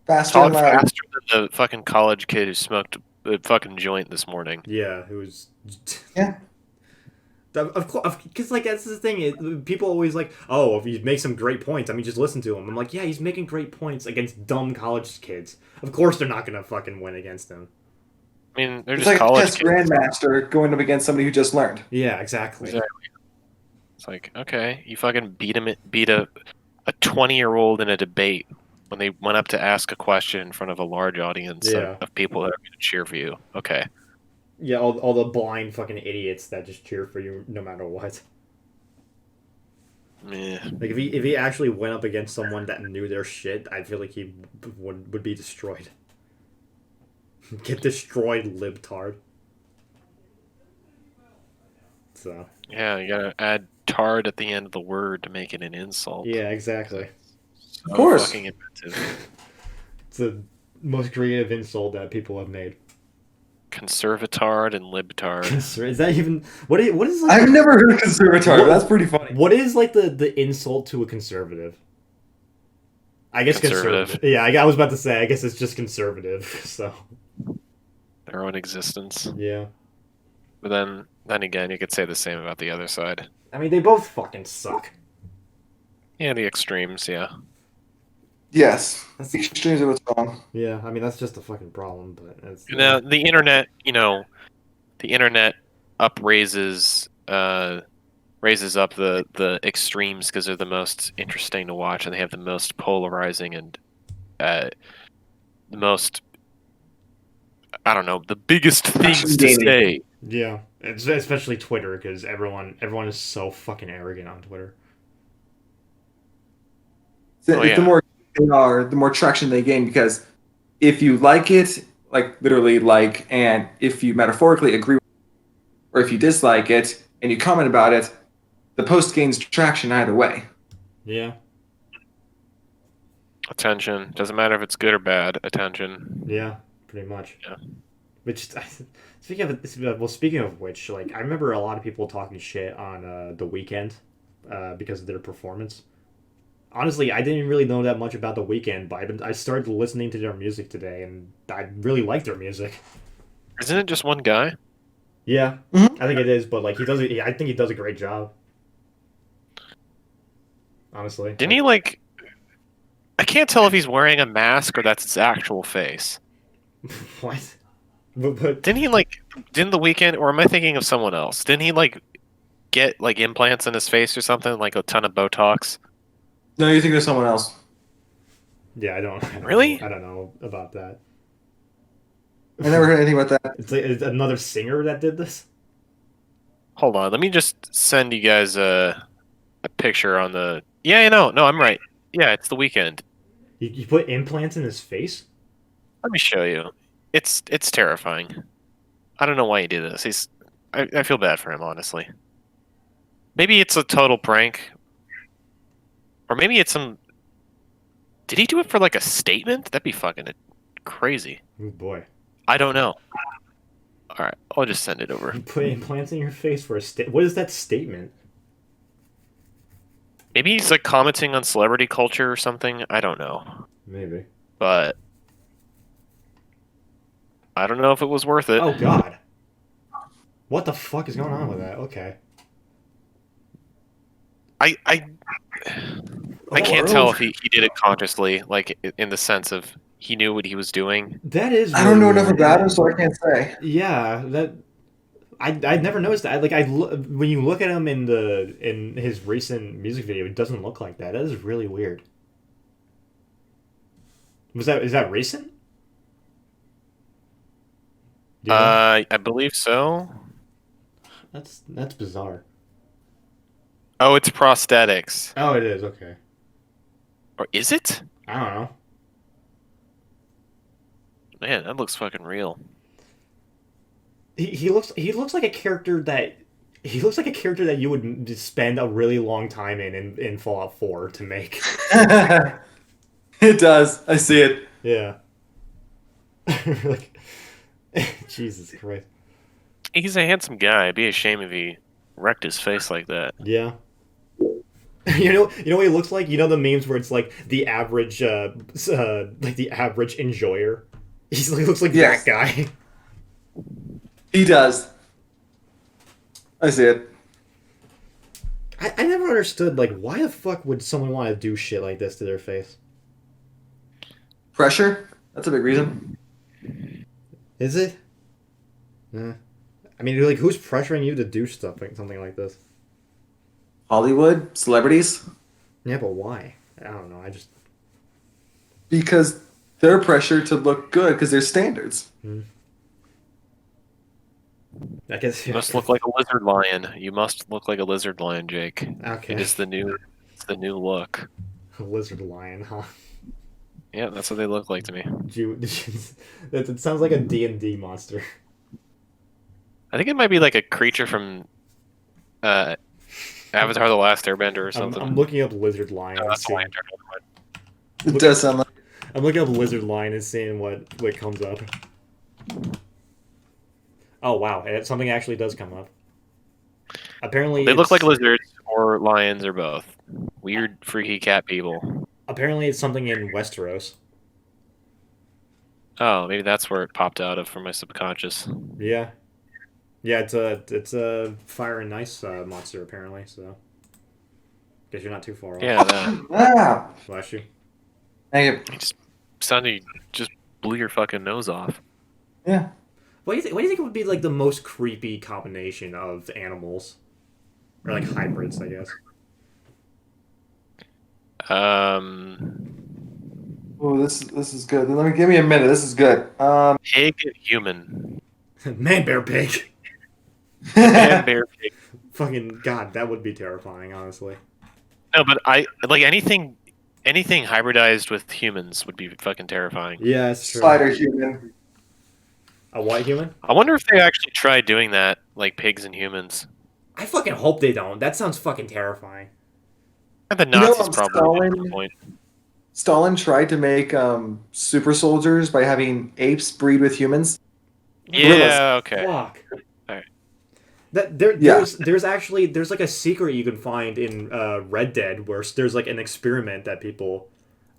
Talk faster than the fucking college kid who smoked a fucking joint this morning. Yeah, who's yeah. Of course, because like that's the thing. People always like, oh, if he makes some great points, I mean, just listen to him. I'm like, yeah, he's making great points against dumb college kids. Of course, they're not gonna fucking win against him. I mean, they're it's just like college a chess grandmaster going up against somebody who just learned. Yeah, exactly. It's like, okay, you fucking beat a 20-year-old in a debate when they went up to ask a question in front of a large audience of people that are going to cheer for you. Okay. Yeah, all the blind fucking idiots that just cheer for you no matter what. Yeah. Like if he actually went up against someone that knew their shit, I feel like he would be destroyed. Get destroyed, libtard. So. Yeah, you gotta add tard at the end of the word to make it an insult. Yeah, exactly. Of course. Fucking inventive. It's the most creative insult that people have made. Conservatard and libtard. Is that even what is like? I've never heard of conservator. That's pretty funny. What is like the insult to a conservative? I guess conservative. Yeah, I was about to say. I guess it's just conservative. So Their own existence. yeah. But then again, you could say the same about the other side. I mean, they both fucking suck. Yeah, the extremes. Yeah. Yes, the extremes of what's wrong. Yeah, I mean that's just a fucking problem. But that's The internet, the internet raises up the extremes because they're the most interesting to watch, and they have the most polarizing and the most, I don't know, the biggest things to say. Yeah, it's especially Twitter because everyone is so fucking arrogant on Twitter. The more they are, the more traction they gain, because if you like it, like literally like, and if you metaphorically agree with it, or if you dislike it and you comment about it, the post gains traction either way. Yeah. Attention. Doesn't matter if it's good or bad. Attention. Yeah, pretty much. Yeah. Which, speaking of which, like I remember a lot of people talking shit on The Weeknd because of their performance. Honestly, I didn't really know that much about The Weeknd, but I started listening to their music today, and I really like their music. Isn't it just one guy? Yeah, Mm-hmm. I think it is, but like I think he does a great job. Honestly, Didn't he like? I can't tell if he's wearing a mask or that's his actual face. What? But Didn't he Didn't The Weeknd, or am I thinking of someone else? Didn't he get implants in his face or something, like a ton of Botox? No, you think there's someone else. Yeah, I don't Really? I don't know about that. I never heard anything about that. It's another singer that did this. Hold on, let me just send you guys a picture on the. Yeah, no, I'm right. Yeah, it's The Weeknd. You put implants in his face? Let me show you. It's terrifying. I don't know why he did this. I feel bad for him, honestly. Maybe it's a total prank. Or maybe it's some. Did he do it for like a statement? That'd be fucking crazy. Oh boy. I don't know. Alright, I'll just send it over. You put implants in your face for a What is that statement? Maybe he's commenting on celebrity culture or something. I don't know. Maybe. But I don't know if it was worth it. Oh god. What the fuck is going on with that? Okay. I can't tell if he did it consciously, like in the sense of he knew what he was doing. That is. I don't know enough about him, so I can't say. Yeah, that. I'd never noticed that. Like when you look at him in his recent music video, it doesn't look like that. That is really weird. Is that recent? I believe so. That's bizarre. Oh, it's prosthetics. Oh, it is. Okay. Or is it? I don't know. Man, that looks fucking real. He looks like a character that you would spend a really long time in Fallout 4 to make. It does. I see it. Yeah. Like, Jesus Christ. He's a handsome guy. It'd be a shame if he wrecked his face like that. Yeah. You know what he looks like? You know the memes where it's like the average like the average enjoyer? He looks like Yes. that guy. He does. I see it. I never understood, like, why the fuck would someone want to do shit like this to their face? Pressure? That's a big reason. Is it? I mean, like, who's pressuring you to do something like this? Hollywood? Celebrities? Yeah, but why? I don't know. Because they're pressured to look good because there's standards. I guess You must look like a lizard lion. You must look like a lizard lion, Jake. Okay. It's the new look. A lizard lion, huh? Yeah, that's what they look like to me. It sounds like a D&D monster. I think it might be like a creature from Avatar: The Last Airbender or I'm, something. I'm looking up lizard lion No, and that's the seeing. Lantern. Never mind. It does sound like. I'm looking up lizard lion and seeing what comes up. Oh wow, something actually does come up. Apparently, They look like it's lizards or lions or both. Weird, freaky cat people. apparently it's something in Westeros. Oh, maybe that's where it popped out of from my subconscious. Yeah, yeah, it's a fire and ice monster apparently. So, guess you're not too far off. Yeah, that. Ah, Bless you. thank you. It just sounded you just blew your fucking nose off. Yeah. What do you think would be like the most creepy combination of animals, or like hybrids, I guess? Oh, this is good. Give me a minute. This is good. Pig and human. Man, bear, pig. Man, bear, pig. Fucking god, that would be terrifying, honestly. No, but I like anything hybridized with humans would be fucking terrifying. Yeah, it's true. Spider human. A white human? I wonder if they actually tried doing that, like pigs and humans. I fucking hope they don't. That sounds fucking terrifying. And the You know, Nazis probably at some point. Stalin tried to make super soldiers by having apes breed with humans. Yeah, okay. Fuck. Alright. Yeah. There's like a secret you can find in Red Dead where there's like an experiment that people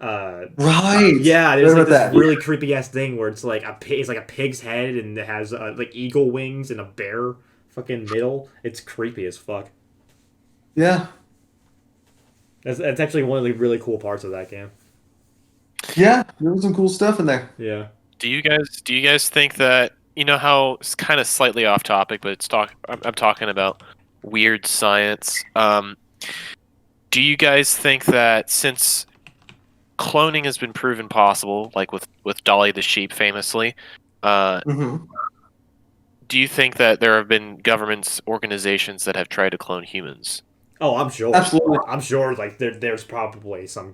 Right. yeah, there's What like about this really creepy ass thing where it's like it's like a pig's head and it has like eagle wings and a bear fucking middle. It's creepy as fuck. Yeah. That's actually one of the really cool parts of that game. Yeah. There was some cool stuff in there. Yeah. Do you guys think that, you know how it's kind of slightly off topic, but I'm talking about weird science. Do you guys think that since cloning has been proven possible, like with Dolly the sheep famously, hmm do you think that there have been governments, organizations that have tried to clone humans? Oh, I'm sure. Absolutely. I'm sure. Like there's probably some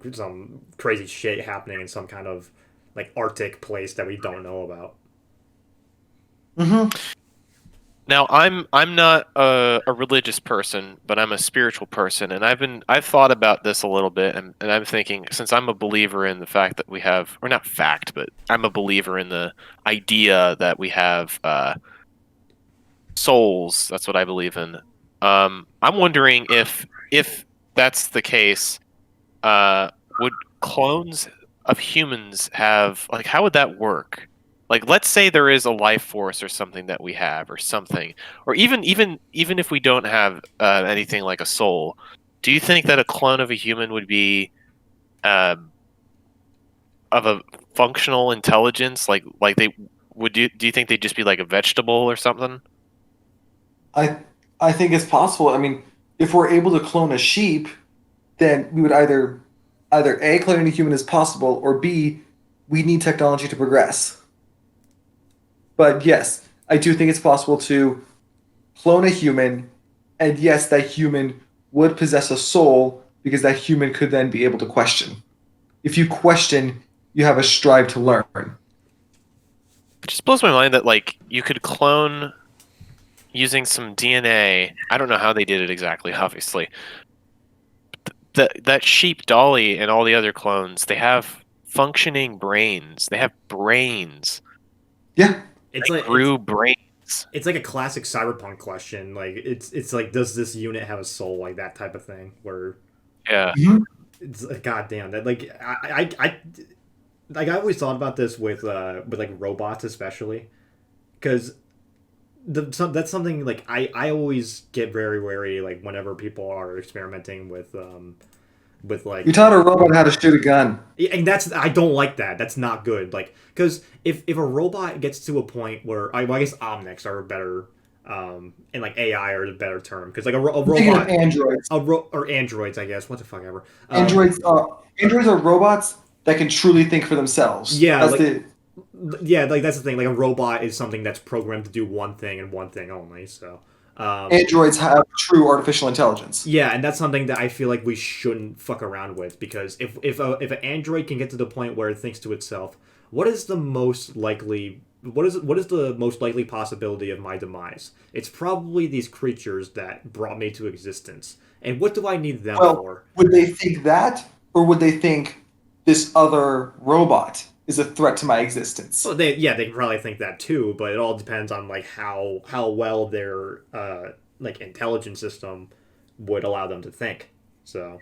crazy shit happening in some kind of like Arctic place that we don't know about. hmm Now, I'm not a religious person, but I'm a spiritual person, and I've thought about this a little bit, and I'm thinking, since I'm a believer in the fact that we have, or not fact, but I'm a believer in the idea that we have souls. That's what I believe in. I'm wondering if that's the case, would clones of humans have, like, how would that work? Like, let's say there is a life force or something that we have, or something, or even if we don't have anything like a soul, do you think that a clone of a human would be of a functional intelligence? Like they would do you think they'd just be like a vegetable or something? I think it's possible. I mean, if we're able to clone a sheep, then we would either A, cloning a human is possible, or B, we need technology to progress. But yes, I do think it's possible to clone a human, and yes, that human would possess a soul because that human could then be able to question. If you question, you have a strive to learn. It just blows my mind that, like, you could clone using some DNA. I don't know how they did it exactly, obviously. That sheep Dolly and all the other clones, they have functioning brains. They have brains. Yeah. It's They like grew brains. it's like a classic cyberpunk question. Like it's like, does this unit have a soul? Like that type of thing. Where Yeah. it's goddamn that like I always thought about this with like robots especially because that's something like I always get very wary like whenever people are experimenting with like You taught a robot how to shoot a gun. yeah, and that's I don't like that. That's not good. Like because if a robot gets to a point where well, I guess omnics are better and like AI are the better term because like a Thinking of robot androids. or androids I guess what the fuck ever Androids are robots that can truly think for themselves. yeah That's like yeah like that's the thing like a robot is something that's programmed to do one thing and one thing only so androids have true artificial intelligence. yeah, and that's something that I feel like we shouldn't fuck around with because if an android can get to the point where it thinks to itself, what is the most likely possibility of my demise? It's probably these creatures that brought me to existence. And what do I need them Well, for? would they think that, or would they think this other robot is a threat to my existence? Well, they can probably think that too, but it all depends on like how well their like intelligence system would allow them to think. So,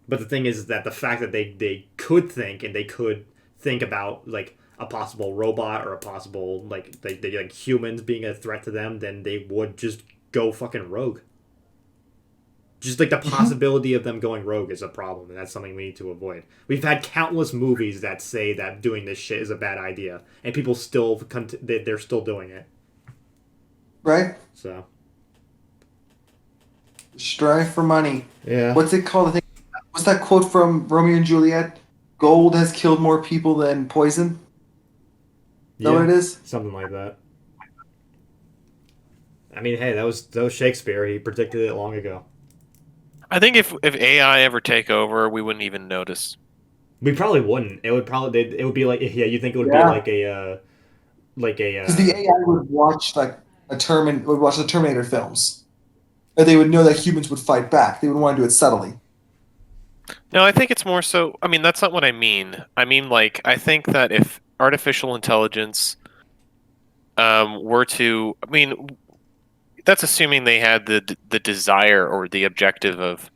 but the thing is that the fact that they could think and they could think about like a possible robot or a possible they like humans being a threat to them, then they would just go fucking rogue. Just like the possibility of them going rogue is a problem, and that's something we need to avoid. We've had countless movies that say that doing this shit is a bad idea, and people still they're still doing it. Right? So Strive for money. yeah, What's it called? I think, what's that quote from Romeo and Juliet? Gold has killed more people than poison. Is that what it is? something like that. I mean, hey, that was Shakespeare. He predicted it long ago. I think if AI ever take over, we wouldn't even notice. We probably wouldn't. It would be like you think it would be Yeah. like a Because the AI would watch like would watch the Terminator films, and they would know that humans would fight back. They would want to do it subtly. No, I think it's more so. I mean, that's not what I mean. I mean, like, I think that if artificial intelligence were to, I mean, that's assuming they had the desire or the objective of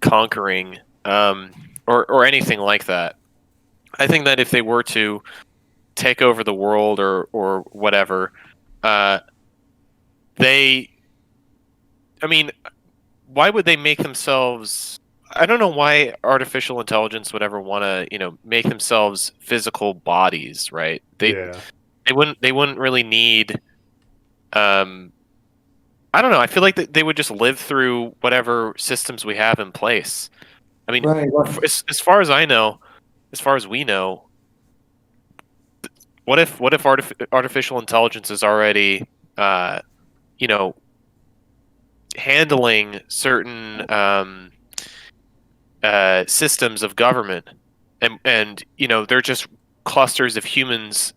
conquering or anything like that. I think that if they were to take over the world or whatever, they, I mean, why would they make themselves? I don't know why artificial intelligence would ever want to, make themselves physical bodies, right? yeah. They wouldn't really need. I don't know. I feel like they would just live through whatever systems we have in place. I mean, Right. as far as I know, as far as we know, what if artificial intelligence is already, you know, handling certain systems of government, and they're just clusters of humans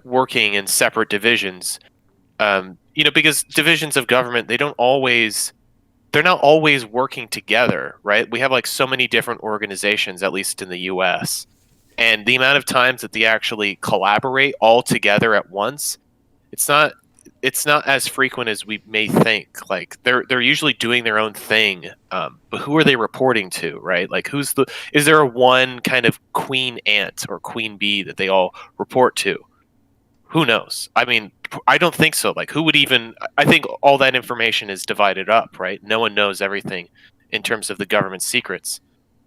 working in separate divisions. Because divisions of government, they're not always working together, right? We have like so many different organizations, at least in the US. And the amount of times that they actually collaborate all together at once, it's not as frequent as we may think. Like they're usually doing their own thing, but who are they reporting to, right? Like is there a one kind of queen ant or queen bee that they all report to? Who knows? I mean, I don't think so. Like, who would even? I think all that information is divided up, right? No one knows everything in terms of the government's secrets.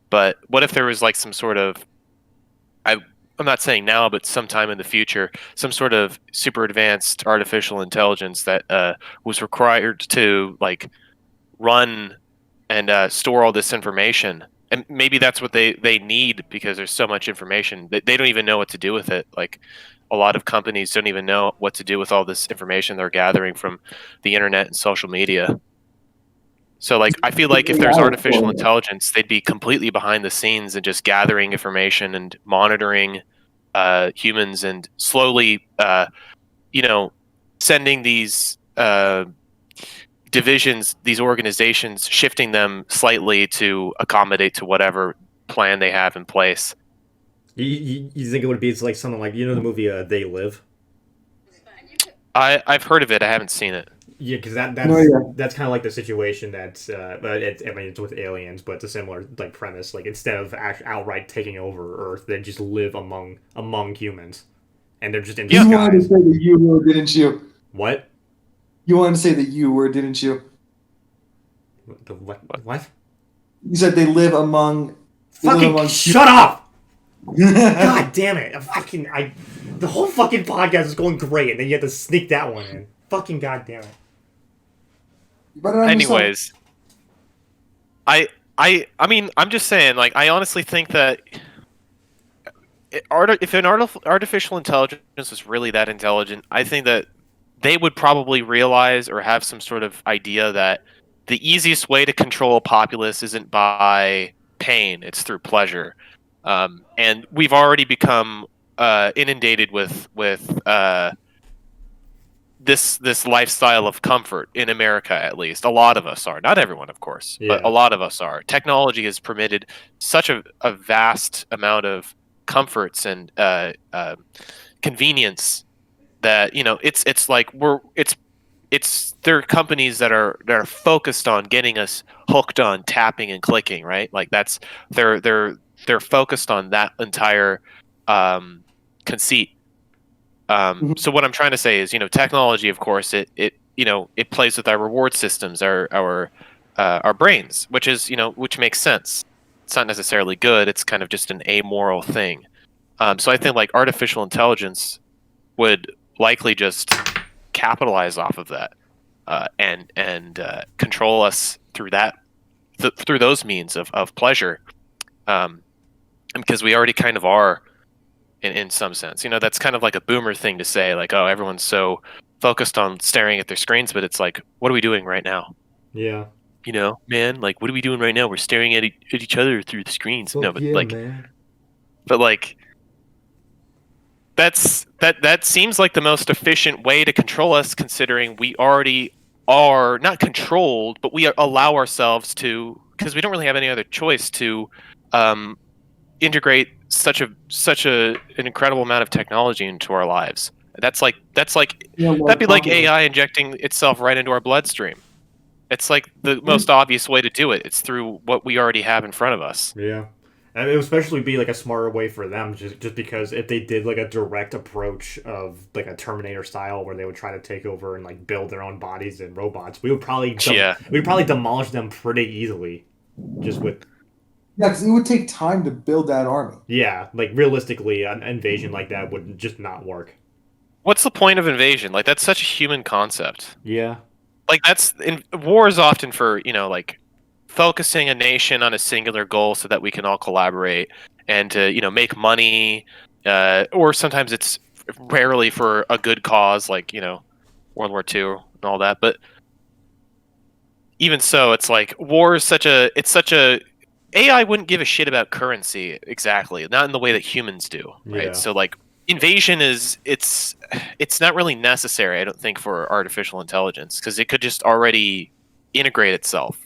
But what if there was like some sort of, I'm not saying now, but sometime in the future, some sort of super advanced artificial intelligence that was required to like run and store all this information. And maybe that's what they need, because there's so much information that they don't even know what to do with it. Like, a lot of companies don't even know what to do with all this information they're gathering from the internet and social media. So, like, I feel like if there's artificial intelligence, they'd be completely behind the scenes and just gathering information and monitoring humans and slowly, sending these divisions, these organizations, shifting them slightly to accommodate to whatever plan they have in place. You think it would be like something like the movie They Live? I've heard of it. I haven't seen it. Yeah, because that's kind of like the situation that's but it's with aliens, but it's a similar like premise. Like instead of outright taking over Earth, they just live among humans, and they're just in disguise. You wanted to say the U word, didn't you? What? You wanted to say the U word, didn't you? The what? What? You said they live among. Shut up! God damn it! The whole fucking podcast is going great, and then you have to sneak that one in. Fucking goddamn it! Anyways, I mean, I'm just saying. Like, I honestly think that if an artificial intelligence was really that intelligent, I think that they would probably realize or have some sort of idea that the easiest way to control a populace isn't by pain; it's through pleasure. And we've already become inundated with this lifestyle of comfort in America, at least. A lot of us are. Not everyone, of course, but a Yeah. lot of us are. Technology has permitted such a vast amount of comforts and convenience that it's like there are companies that are focused on getting us hooked on tapping and clicking, right? Like that's they're focused on that entire conceit. So what I'm trying to say is, technology, of course, it plays with our reward systems, our brains, which makes sense. It's not necessarily good. It's kind of just an amoral thing. So I think like artificial intelligence would likely just capitalize off of that and control us through through those means of pleasure, because we already kind of are in some sense. That's kind of like a boomer thing to say, like, oh, everyone's so focused on staring at their screens, but it's like, what are we doing right now? Yeah. Man, like, what are we doing right now? We're staring at each other through the screens. Fuck No, but yeah, like, man. but like, that seems like the most efficient way to control us, considering we already are not controlled, but we allow ourselves to, because we don't really have any other choice to integrate such an incredible amount of technology into our lives. That's like that'd be like AI injecting itself right into our bloodstream. It's like the most obvious way to do it. It's through what we already have in front of us. Yeah. And it would especially be like a smarter way for them, just because if they did like a direct approach of like a Terminator style where they would try to take over and like build their own bodies and robots, we'd probably demolish them pretty easily, just with. Yeah, because it would take time to build that army. Yeah, like realistically, an invasion like that would just not work. What's the point of invasion? Like that's such a human concept. Yeah. Like war is often for like focusing a nation on a singular goal so that we can all collaborate and to make money, or sometimes it's rarely for a good cause, like World War II and all that. But even so, it's like war is such a AI wouldn't give a shit about currency exactly, not in the way that humans do, right? Yeah. So like invasion it's not really necessary, I don't think, for artificial intelligence, because it could just already integrate itself.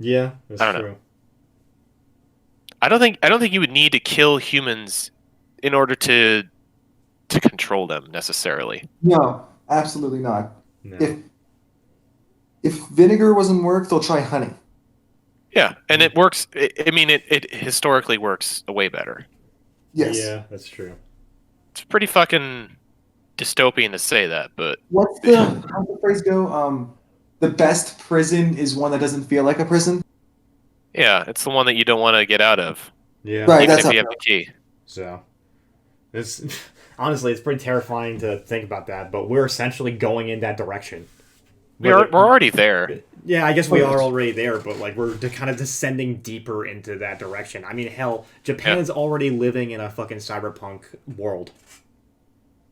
Yeah, that's I don't true. know. I don't think you would need to kill humans in order to control them necessarily. No, absolutely not. No. If vinegar doesn't work, they'll try honey. Yeah, and it works. I mean, it historically works way better. Yes. Yeah, that's true. It's pretty fucking dystopian to say that, but How's the phrase go? The best prison is one that doesn't feel like a prison. yeah, it's the one that you don't want to get out of, Yeah. Right, even that's if how you it have the key. So, it's honestly, it's pretty terrifying to think about that, but we're essentially going in that direction. We're already there. Yeah, I guess we are already there, but like we're kind of descending deeper into that direction. I mean, hell, Japan's already living in a fucking cyberpunk world.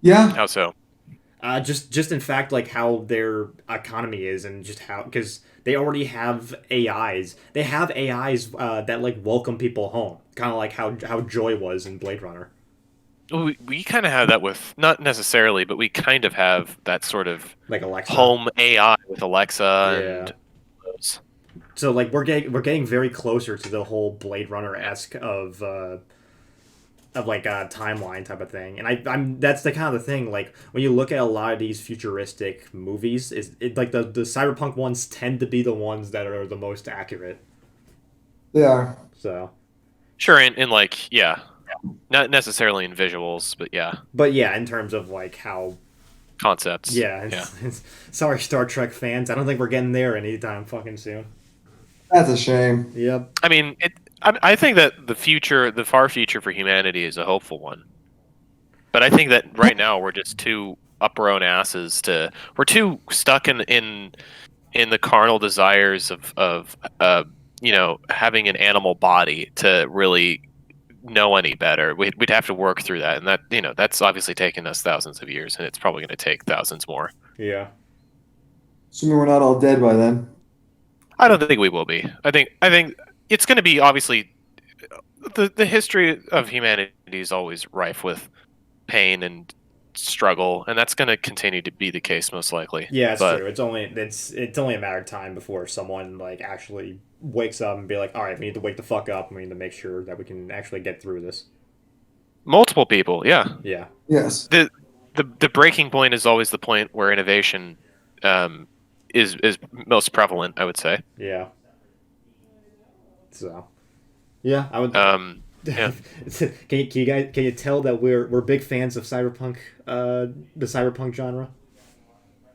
Yeah. How so? Just in fact, like how their economy is, and just how, because they already have AIs. They have AIs that like welcome people home, kind of like how Joy was in Blade Runner. We kind of have that with, not necessarily, but we kind of have that sort of Like Alexa. home AI with Alexa and those. So like we're getting very closer to the whole Blade Runner esque of like a timeline type of thing, and I'm that's the kind of the thing. Like when you look at a lot of these futuristic movies, like the cyberpunk ones tend to be the ones that are the most accurate. They are. So Sure, in like, yeah, not necessarily in visuals, but yeah, but yeah, in terms of like how concepts. yeah. Sorry, Star Trek fans, I don't think we're getting there anytime fucking soon. That's a shame. Yep. I mean, I think that the far future for humanity is a hopeful one. But I think that right now we're just too up our own asses we're too stuck in the carnal desires of having an animal body to really know any better. We'd have to work through that, and that that's obviously taken us thousands of years, and it's probably going to take thousands more. Yeah. Assuming we're not all dead by then. I don't think we will be. I think it's going to be, obviously, the history of humanity is always rife with pain and struggle, and that's going to continue to be the case most likely. Yeah, it's But true. It's only a matter of time before someone like actually wakes up and be like, all right, we need to wake the fuck up. We need to make sure that we can actually get through this. multiple people, yeah. Yeah. Yes. The breaking point is always the point where innovation is most prevalent, I would say. Yeah. So, yeah, I would. Yeah. Can you tell that we're big fans of cyberpunk, the cyberpunk genre?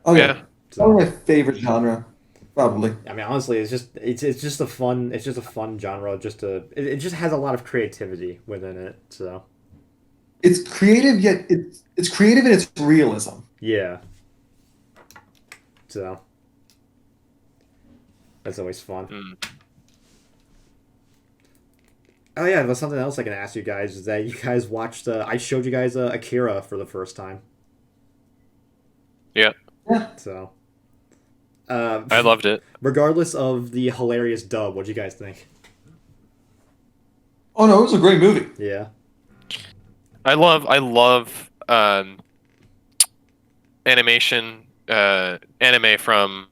Oh yeah. Yeah. Probably my favorite genre. Probably. I mean, honestly, it's just a fun genre. It just has a lot of creativity within it. So It's creative, yet it's creative in its realism. yeah. So that's always fun. Mm. Oh yeah, there's something else I can ask you guys is that you guys watched. I showed you guys Akira for the first time. Yeah. Yeah. So. I loved it. Regardless of the hilarious dub, what do you guys think? Oh no, it was a great movie. Yeah. I love animation, anime from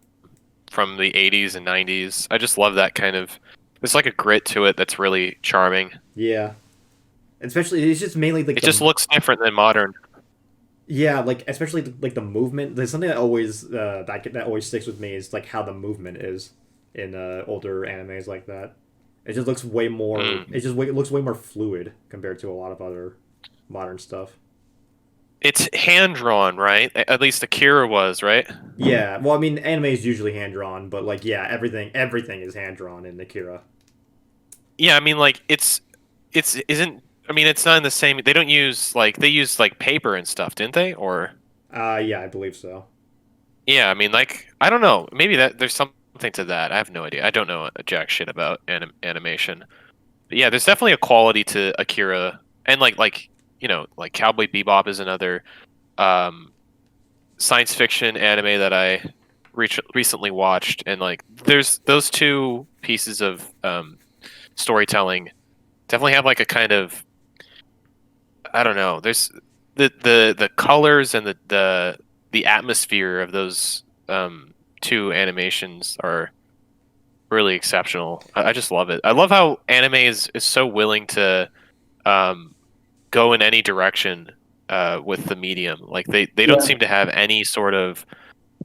the 80s and 90s. I just love that kind of. There's like a grit to it that's really charming. Yeah. Especially, it's just mainly like It just looks different than modern. Yeah, like especially like the movement. There's something that always that always sticks with me is like how the movement is in older animes like that. It just looks way more. It looks way more fluid compared to a lot of other modern stuff. It's hand drawn, right? At least Akira was, right? Yeah, well, I mean, anime is usually hand drawn, but like, yeah, everything is hand drawn in Akira. Yeah, I mean, like it's isn't. I mean, it's not in the same. They don't use they use like paper and stuff, didn't they? Or Yeah, I believe so. yeah, I mean, like I don't know. Maybe that there's something to that. I have no idea. I don't know a jack shit about animation. But yeah, there's definitely a quality to Akira, and like like Cowboy Bebop is another science fiction anime that I recently watched, and like there's those two pieces of storytelling definitely have like a kind of I don't know. There's the colors and the atmosphere of those two animations are really exceptional. I just love it. I love how anime is so willing to go in any direction with the medium. Like they don't seem to have any sort of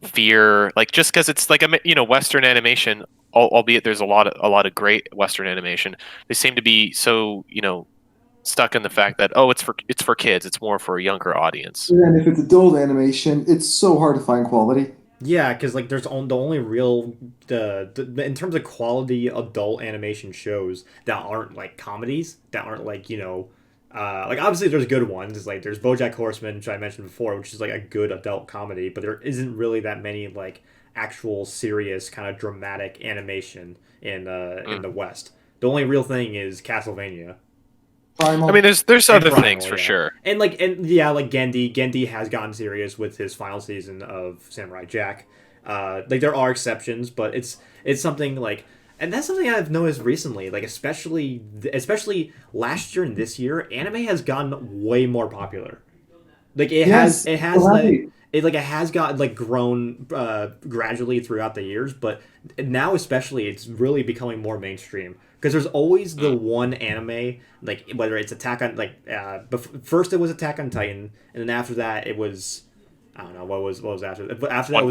fear. Like just because it's like a Western animation, albeit there's a lot of great Western animation, they seem to be so stuck in the fact that it's for kids. It's more for a younger audience. And if it's adult animation, it's so hard to find quality. Yeah, because like the only real in terms of quality adult animation shows that aren't like comedies, that aren't like like obviously there's good ones. It's like there's BoJack Horseman, which I mentioned before, which is like a good adult comedy, but there isn't really that many like actual serious kind of dramatic animation in the West. The only real thing is Castlevania. Primal. I mean, there's other Primal, things for yeah. sure. And yeah, like Gendy has gotten serious with his final season of Samurai Jack. Like there are exceptions, but it's something like, and that's something I've noticed recently. Like especially last year and this year, anime has gotten way more popular. Like it has got like grown gradually throughout the years, but now especially it's really becoming more mainstream. Because there's always the one anime, like whether it's Attack on first it was Attack on Titan, and then after that it was I don't know what was after. But after that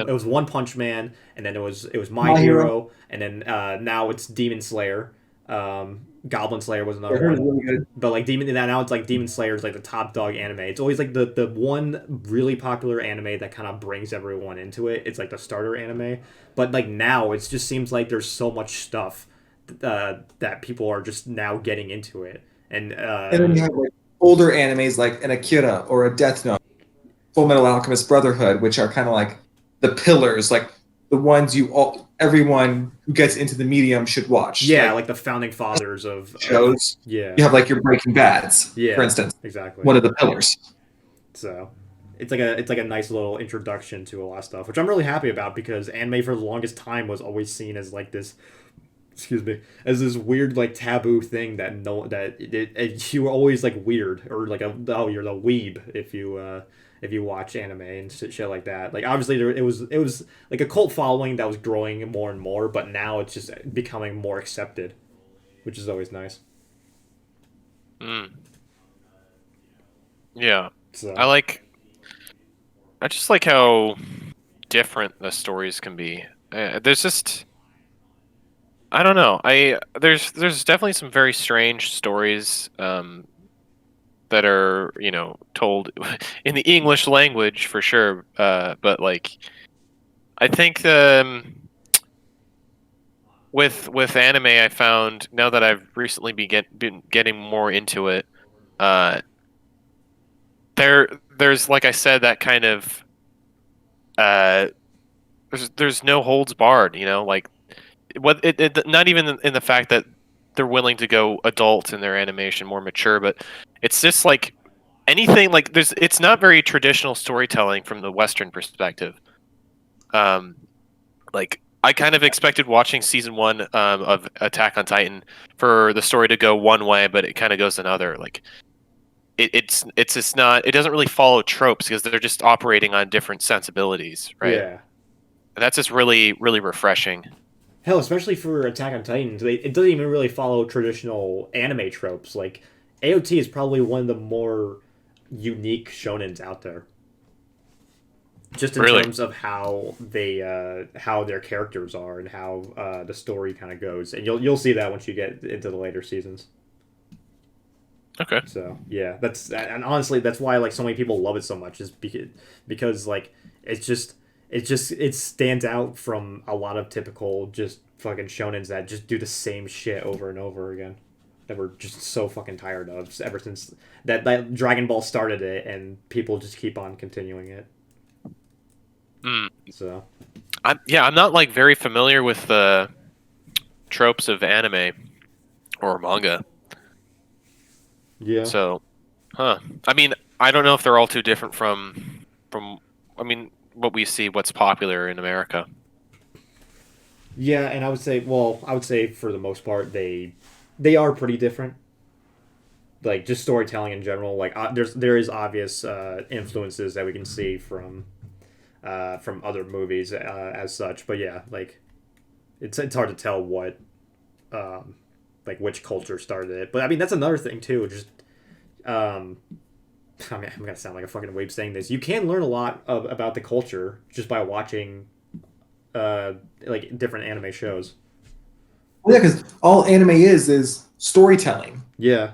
it was One Punch Man, and then it was My Hero, and then now it's Demon Slayer. Goblin Slayer was another one, really good. but like now it's like Demon Slayer is like the top dog anime. It's always like the one really popular anime that kind of brings everyone into it. It's like the starter anime, but like now it just seems like there's so much stuff that people are just now getting into it, and then you have like older animes like an Akira or a Death Note, Full Metal Alchemist Brotherhood, which are kind of like the pillars, like the ones everyone who gets into the medium should watch. Yeah, like the founding fathers of shows. Yeah, you have like your Breaking Bads, for instance. Exactly. One of the pillars. So it's like a nice little introduction to a lot of stuff, which I'm really happy about because anime for the longest time was always seen as like this. Excuse me, as this weird like taboo thing that you were always like weird or like you're the weeb if you if you watch anime and shit like that. Like obviously it was like a cult following that was growing more and more, but now it's just becoming more accepted, which is always nice. Mm. Yeah. So I just like how different the stories can be. There's just I don't know. There's definitely some very strange stories that are told in the English language for sure. But like I think with anime, I found now that I've recently been getting more into it. Uh, there's like I said that kind of uh, there's no holds barred. Like not even in the fact that they're willing to go adult in their animation, more mature, but it's just like anything like it's not very traditional storytelling from the Western perspective. Like I kind of expected watching season one of Attack on Titan for the story to go one way, but it kind of goes another. Like it's just not. It doesn't really follow tropes because they're just operating on different sensibilities, right? yeah. And that's just really really refreshing. Hell, especially for Attack on Titan, it doesn't even really follow traditional anime tropes. Like AOT is probably one of the more unique shonens out there. Just in Really? terms of how their characters are and how the story kind of goes, and you'll see that once you get into the later seasons. Okay. So yeah, and honestly that's why like so many people love it so much is because like it stands out from a lot of typical just fucking shonens that just do the same shit over and over again that we're just so fucking tired of ever since that Dragon Ball started it and people just keep on continuing it. Mm. So I'm not like very familiar with the tropes of anime or manga. yeah. So, huh. I mean, I don't know if they're all too different from I mean, what we see, what's popular in America. Yeah, and I would say for the most part they are pretty different. Like just storytelling in general, like there is obvious influences that we can see from other movies as such. But yeah, like it's hard to tell what like which culture started it. But I mean that's another thing too. Just um, I mean, I'm gonna sound like a fucking weeb saying this. You can learn a lot about the culture just by watching uh, like different anime shows. Well, yeah, because all anime is storytelling. Yeah,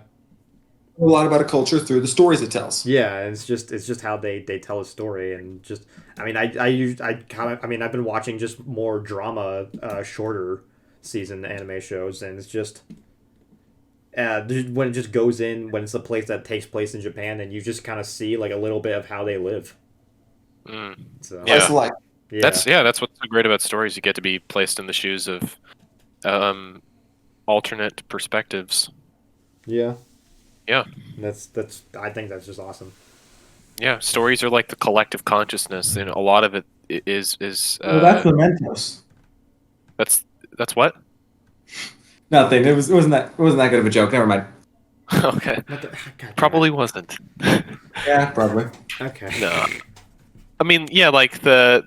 A lot about a culture through the stories it tells. yeah. It's just how they tell a story and just I mean I kind of I mean I've been watching just more drama shorter season anime shows and it's just when it just goes in when it's a place that takes place in Japan and you just kind of see like a little bit of how they live. Mm. So Yeah. Slice of life. yeah, That's what's so great about stories. You get to be placed in the shoes of alternate perspectives. yeah. Yeah. That's I think that's just awesome. Yeah, stories are like the collective consciousness, and a lot of it is Well, that's the Mentos. that's what? Nothing. It wasn't that good of a joke. Never mind. Okay, What the, God damn it. probably wasn't. Yeah, probably. Okay. No, I mean, yeah, like the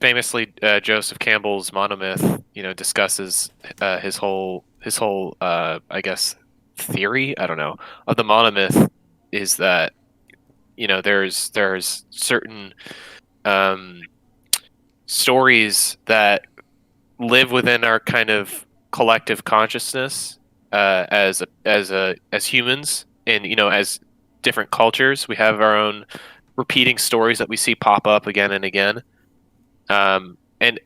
famously Joseph Campbell's monomyth, discusses his whole I guess theory, I don't know, of the monomyth is that there's certain um, stories that live within our kind of collective consciousness as humans, and as different cultures, we have our own repeating stories that we see pop up again and again. And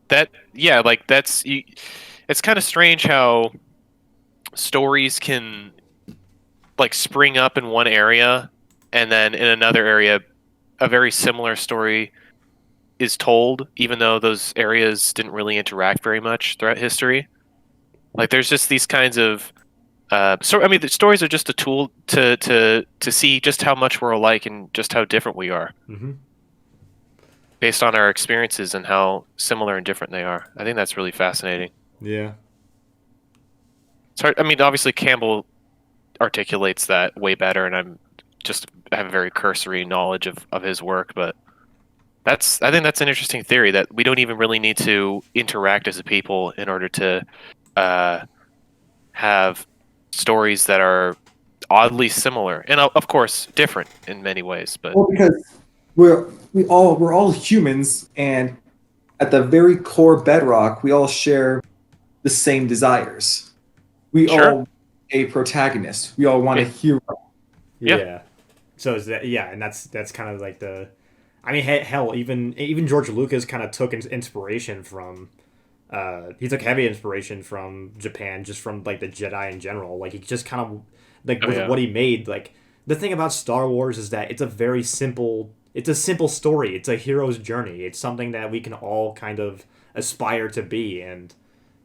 that, yeah, like it's kind of strange how stories can like spring up in one area and then in another area a very similar story is told, even though those areas didn't really interact very much throughout history. Like there's just these kinds of so I mean the stories are just a tool to see just how much we're alike and just how different we are Mm-hmm. based on our experiences and how similar and different they are. I think that's really fascinating. Yeah. It's hard. I mean, obviously Campbell articulates that way better, and I'm just have a very cursory knowledge of his work, but I think that's an interesting theory that we don't even really need to interact as a people in order to have stories that are oddly similar and of course different in many ways. But Well, because we're all humans, and at the very core bedrock, we all share the same desires. We Sure. all want a protagonist. We all want a Yeah. hero. Yeah. Yeah. So is that and that's kind of like the, I mean, hell, even George Lucas kind of took inspiration from. He took heavy inspiration from Japan, just from like the Jedi in general. Like he just kind of like Oh, with yeah. what he made. Like the thing about Star Wars is that it's a simple story. It's a hero's journey. It's something that we can all kind of aspire to be and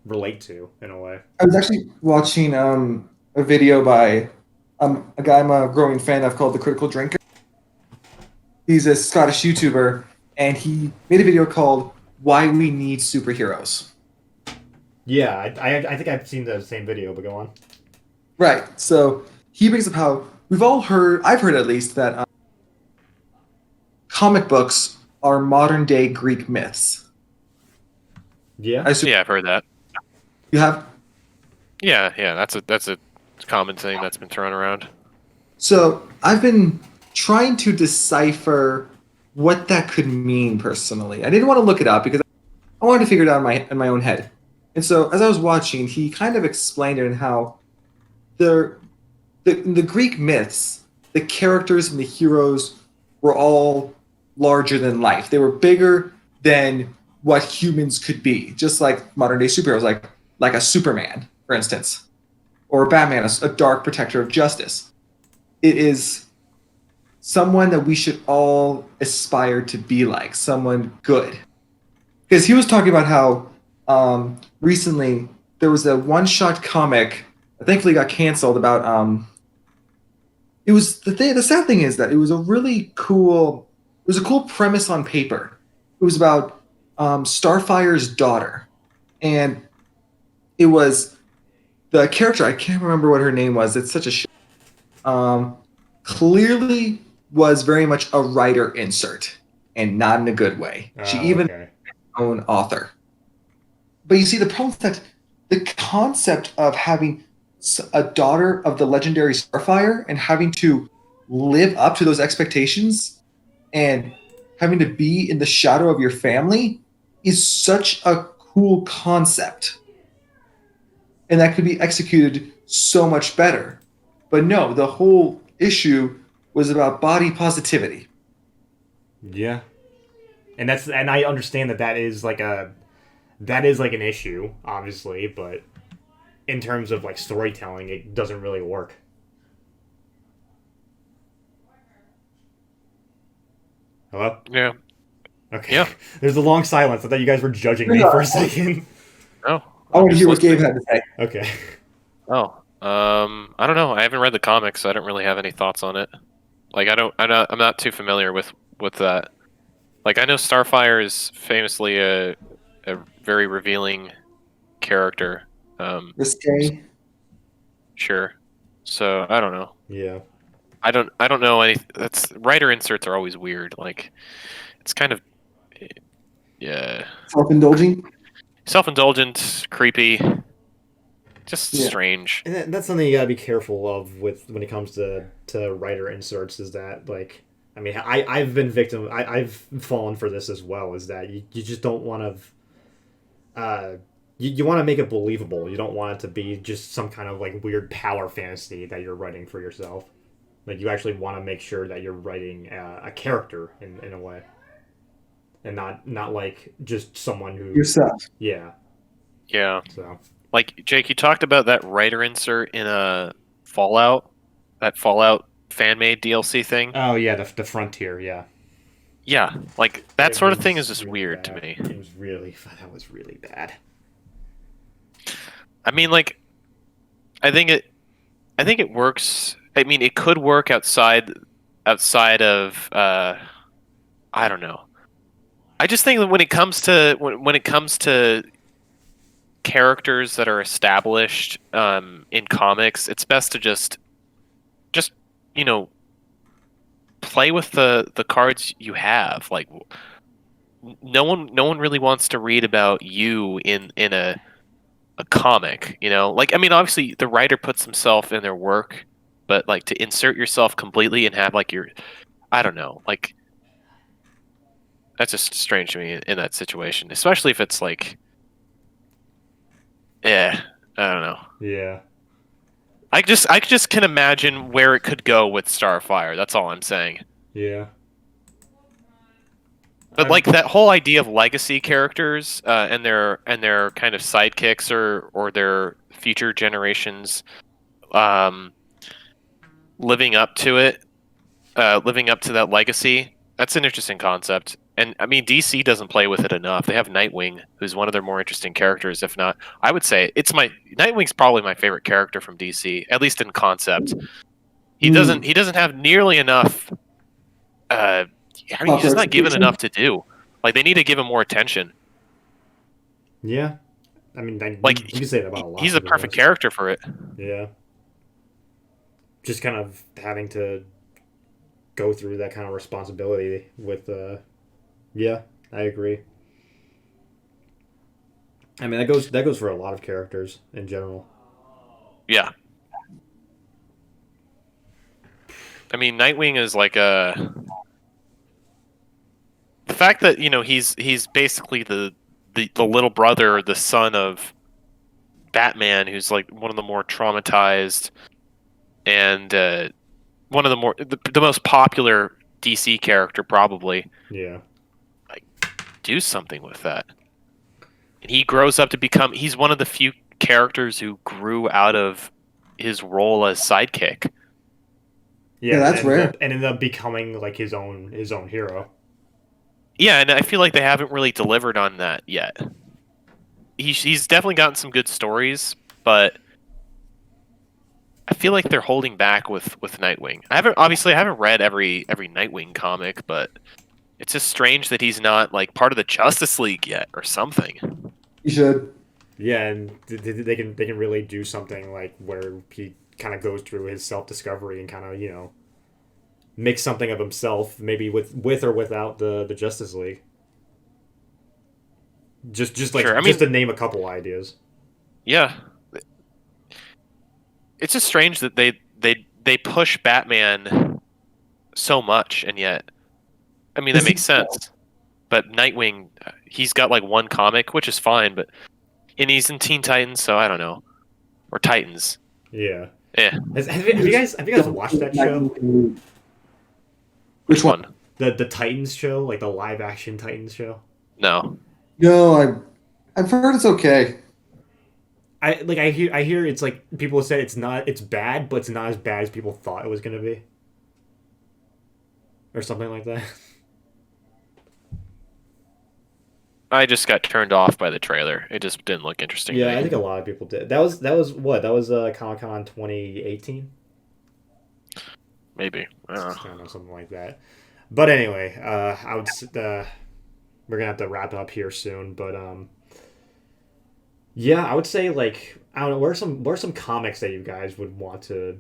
relate to in a way. I was actually watching a video by a guy I'm a growing fan of called The Critical Drinker. He's a Scottish YouTuber, and he made a video called "Why We Need Superheroes." Yeah, I think I've seen the same video, but go on. Right. So he brings up how I've heard at least, that comic books are modern day Greek myths. Yeah. I assume Yeah, I've heard that. you have. Yeah, that's a common thing that's been thrown around. So I've been trying to decipher what that could mean personally. I didn't want to look it up because I wanted to figure it out in my own head. And so as I was watching, he kind of explained it, and how in the Greek myths, the characters and the heroes were all larger than life. They were bigger than what humans could be, just like modern day superheroes, like a Superman, for instance, or Batman, a dark protector of justice. It is someone that we should all aspire to be like, someone good. Because he was talking about how recently there was a one-shot comic that thankfully got canceled about. It was the sad thing is that it was a cool premise on paper. It was about Starfire's daughter, and it was the character. I can't remember what her name was. It's such a clearly was very much a writer insert, and not in a good way. She even Okay. own author. But you see, the problem is that the concept of having a daughter of the legendary Starfire and having to live up to those expectations and having to be in the shadow of your family is such a cool concept. And that could be executed so much better. But no, the whole issue was about body positivity. Yeah. And I understand that is like an issue, obviously, but in terms of like storytelling, it doesn't really work. Hello? Yeah. Okay. Yeah. There's a long silence. I thought you guys were judging me for a second. Oh. I want to just hear what Gabe listening. had to say. Okay. Oh. I don't know. I haven't read the comics, so I don't really have any thoughts on it. Like I'm not too familiar with that. Like I know Starfire is famously a very revealing character. Risque. Sure. So I don't know. Yeah. I don't know any. That's writer inserts are always weird. Like it's kind of yeah, Self-indulging. self-indulgent, creepy, just Yeah. strange. And that's something you gotta be careful of with when it comes to writer inserts. Is that like, I mean, I've been victim. I've fallen for this as well. Is that you just don't want to. You want to make it believable. You don't want it to be just some kind of like weird power fantasy that you're writing for yourself. Like you actually want to make sure that you're writing a character in a way, and not like just someone who. Yourself. Yeah. Yeah. So. Like Jake, you talked about that writer insert in a Fallout, that Fallout fan-made DLC thing. Oh yeah, the frontier. Yeah. Yeah, like that It sort of thing was is just really weird to bad. me. It was really that was really bad. I mean, like, I think it works. I mean, it could work outside of I don't know. I just think that when it comes to characters that are established in comics, it's best to just you know play with the cards you have. Like, no one really wants to read about you in a comic, you know? Like, I mean, obviously the writer puts himself in their work, but like to insert yourself completely and have like I don't know, like that's just strange to me in that situation, especially if it's like, yeah, I don't know. Yeah. I just can imagine where it could go with Starfire. That's all I'm saying. Yeah. But like that whole idea of legacy characters and their kind of sidekicks or their future generations living up to it, living up to that legacy. That's an interesting concept. And I mean, DC doesn't play with it enough. They have Nightwing, who's one of their more interesting characters. If not, I would say Nightwing's probably my favorite character from DC, at least in concept. He doesn't have nearly enough. He's just not given enough to do. Like they need to give him more attention. Yeah, I mean, like you can say that about a lot. He's a perfect character for it. Yeah. Just kind of having to go through that kind of responsibility with, yeah, I agree. I mean, that goes for a lot of characters in general. Yeah. I mean, Nightwing is like the fact that he's basically the little brother, the son of Batman, who's like one of the more traumatized and one of the most popular DC character probably. Yeah. Like, do something with that. And he grows up to he's one of the few characters who grew out of his role as sidekick. Yeah, that's rare. And ended up becoming like his own hero. Yeah, and I feel like they haven't really delivered on that yet. He's definitely gotten some good stories, but I feel like they're holding back with Nightwing. I haven't read every Nightwing comic, but it's just strange that he's not like part of the Justice League yet or something. He should. Yeah, and they can really do something like where he kind of goes through his self-discovery and kind of, make something of himself, maybe with or without the Justice League. Just like sure. Just to name a couple ideas. Yeah. It's just strange that they push Batman so much, and yet, I mean, that makes sense. But Nightwing, he's got like one comic, which is fine, and he's in Teen Titans, so I don't know, or Titans. Yeah. Yeah. Have you guys watched that show? Which one? The Titans show, like the live action Titans show. No. No, I've heard it's okay. I hear it's like people said it's bad, but it's not as bad as people thought it was gonna be, or something like that. I just got turned off by the trailer. It just didn't look interesting. Yeah, I think a lot of people did. That was Comic-Con 2018. Maybe I don't know, something like that. But anyway, we're gonna have to wrap up here soon. But yeah, I would say like I don't know. What are some comics that you guys would want to?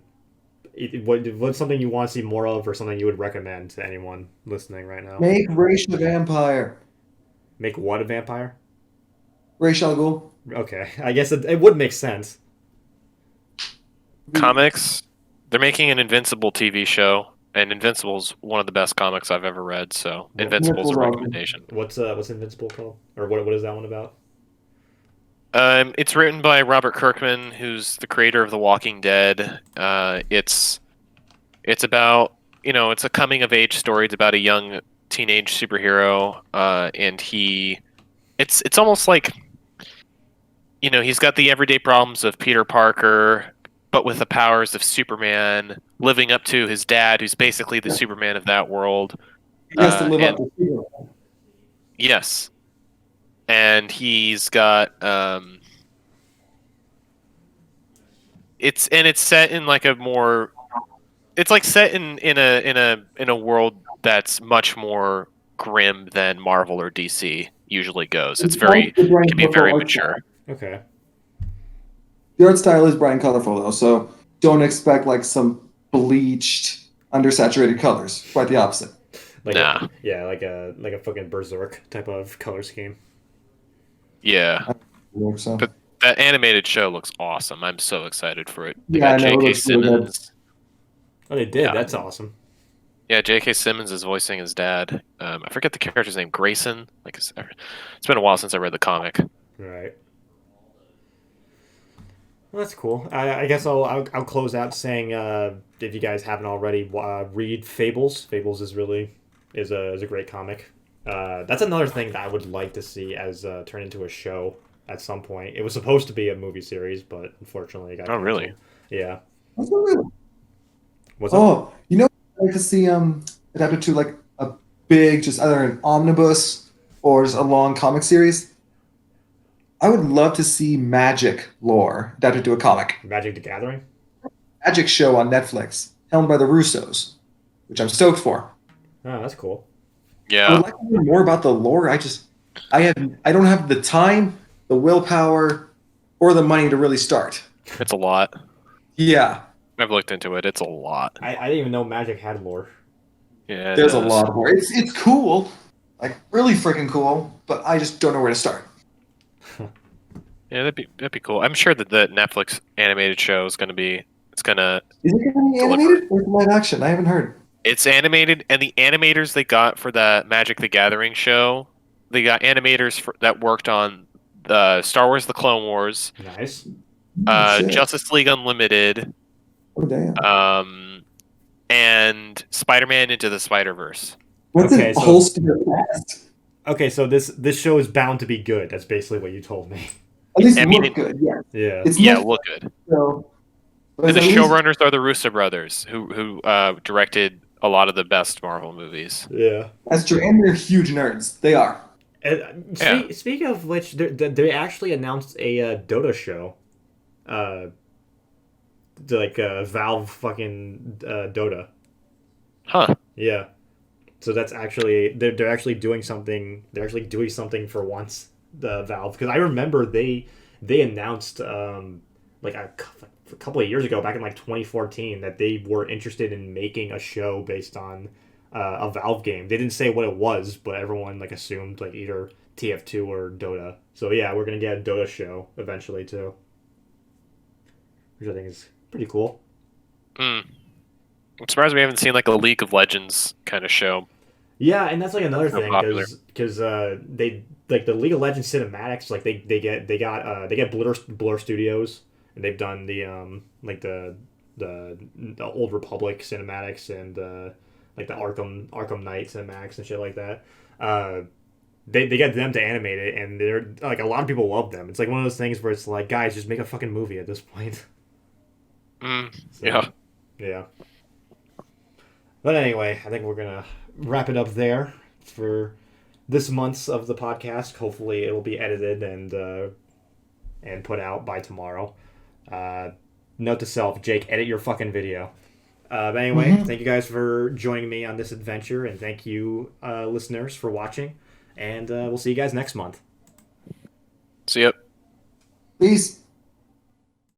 What's something you want to see more of, or something you would recommend to anyone listening right now? Make Ra's a vampire. Make what a vampire? Ra's al Ghul. Okay, I guess it would make sense. Comics. They're making an Invincible TV show, and Invincible's one of the best comics I've ever read. So Invincible's a recommendation. What's Invincible called, or what is that one about? It's written by Robert Kirkman, who's the creator of The Walking Dead. It's about it's a coming of age story. It's about a young teenage superhero, and it's almost like he's got the everyday problems of Peter Parker, but with the powers of Superman, living up to his dad, who's basically the Superman of that world. He has to live up to Superman. Yes. And he's got it's set in like it's like set in a world that's much more grim than Marvel or DC usually goes. It can be very mature. Okay. The art style is bright and colorful though, so don't expect like some bleached undersaturated colors. Quite the opposite. Like Nah. like a fucking Berserk type of color scheme. Yeah. So. But that animated show looks awesome. I'm so excited for it. They Yeah, got I know, it J.K. looks really good. Simmons. Oh, they did. Yeah. That's awesome. Yeah, J.K. Simmons is voicing his dad. I forget the character's name. Grayson. It's been a while since I read the comic. Right. Well, that's cool. I guess I'll close out saying if you guys haven't already, read Fables. Fables is a great comic. That's another thing that I would like to see as turned into a show at some point. It was supposed to be a movie series, but unfortunately it got canceled. Really? Yeah. That's not really. What's up? Oh, you know, I'd like to see adapted to like a big, just either an omnibus or just a long comic series. I would love to see Magic lore adapted to a comic. Magic the Gathering? Magic show on Netflix, helmed by the Russos, which I'm stoked for. Oh, that's cool. I Yeah. would like to hear more about the lore. I don't have the time, the willpower, or the money to really start. It's a lot. Yeah, I've looked into it. It's a lot. I didn't even know Magic had lore. Yeah. there's a lot of lore. It's cool, like really freaking cool, but I just don't know where to start. Yeah, that'd be cool. I'm sure that the Netflix animated show is gonna be. It's gonna. Is it going to be animated or live action? I haven't heard. It's animated, and the animators they got for the Magic the Gathering show, they got animators that worked on the Star Wars: The Clone Wars, Nice. Shit. Justice League Unlimited, Oh damn! and Spider-Man Into the Spider-Verse. What's Okay, a so- whole studio cast? Okay, so this show is bound to be good. That's basically what you told me. At least I it mean, look good. Yeah, Yeah. it's Yeah, Netflix, look good. so. but And the at least- showrunners are the Russo brothers, who directed a lot of the best Marvel movies. Yeah. That's true, and they're huge nerds. They are. And, Yeah. speaking of which, they actually announced a Dota show. Valve fucking Dota. Huh. Yeah. So that's actually they're actually doing something. They're actually doing something for once. The Valve, because I remember they announced like a couple of years ago, back in like 2014, that they were interested in making a show based on a Valve game. They didn't say what it was, but everyone like assumed like either TF2 or Dota. So yeah, we're gonna get a Dota show eventually too, which I think is pretty cool. I'm surprised we haven't seen like a League of Legends kind of show. Yeah, and that's like another So thing popular. because they like the League of Legends cinematics, like they get Blur Studios, and they've done the the Old Republic cinematics and like the Arkham Knight cinematics and shit like that. They get them to animate it, and they're like a lot of people love them. It's like one of those things where it's like, guys, just make a fucking movie at this point. So, Yeah. Yeah. But anyway, I think we're gonna wrap it up there for this month's of the podcast. Hopefully, it'll be edited and put out by tomorrow. Note to self, Jake, edit your fucking video. But anyway, thank you guys for joining me on this adventure, and thank you, listeners, for watching. And we'll see you guys next month. See ya. Peace.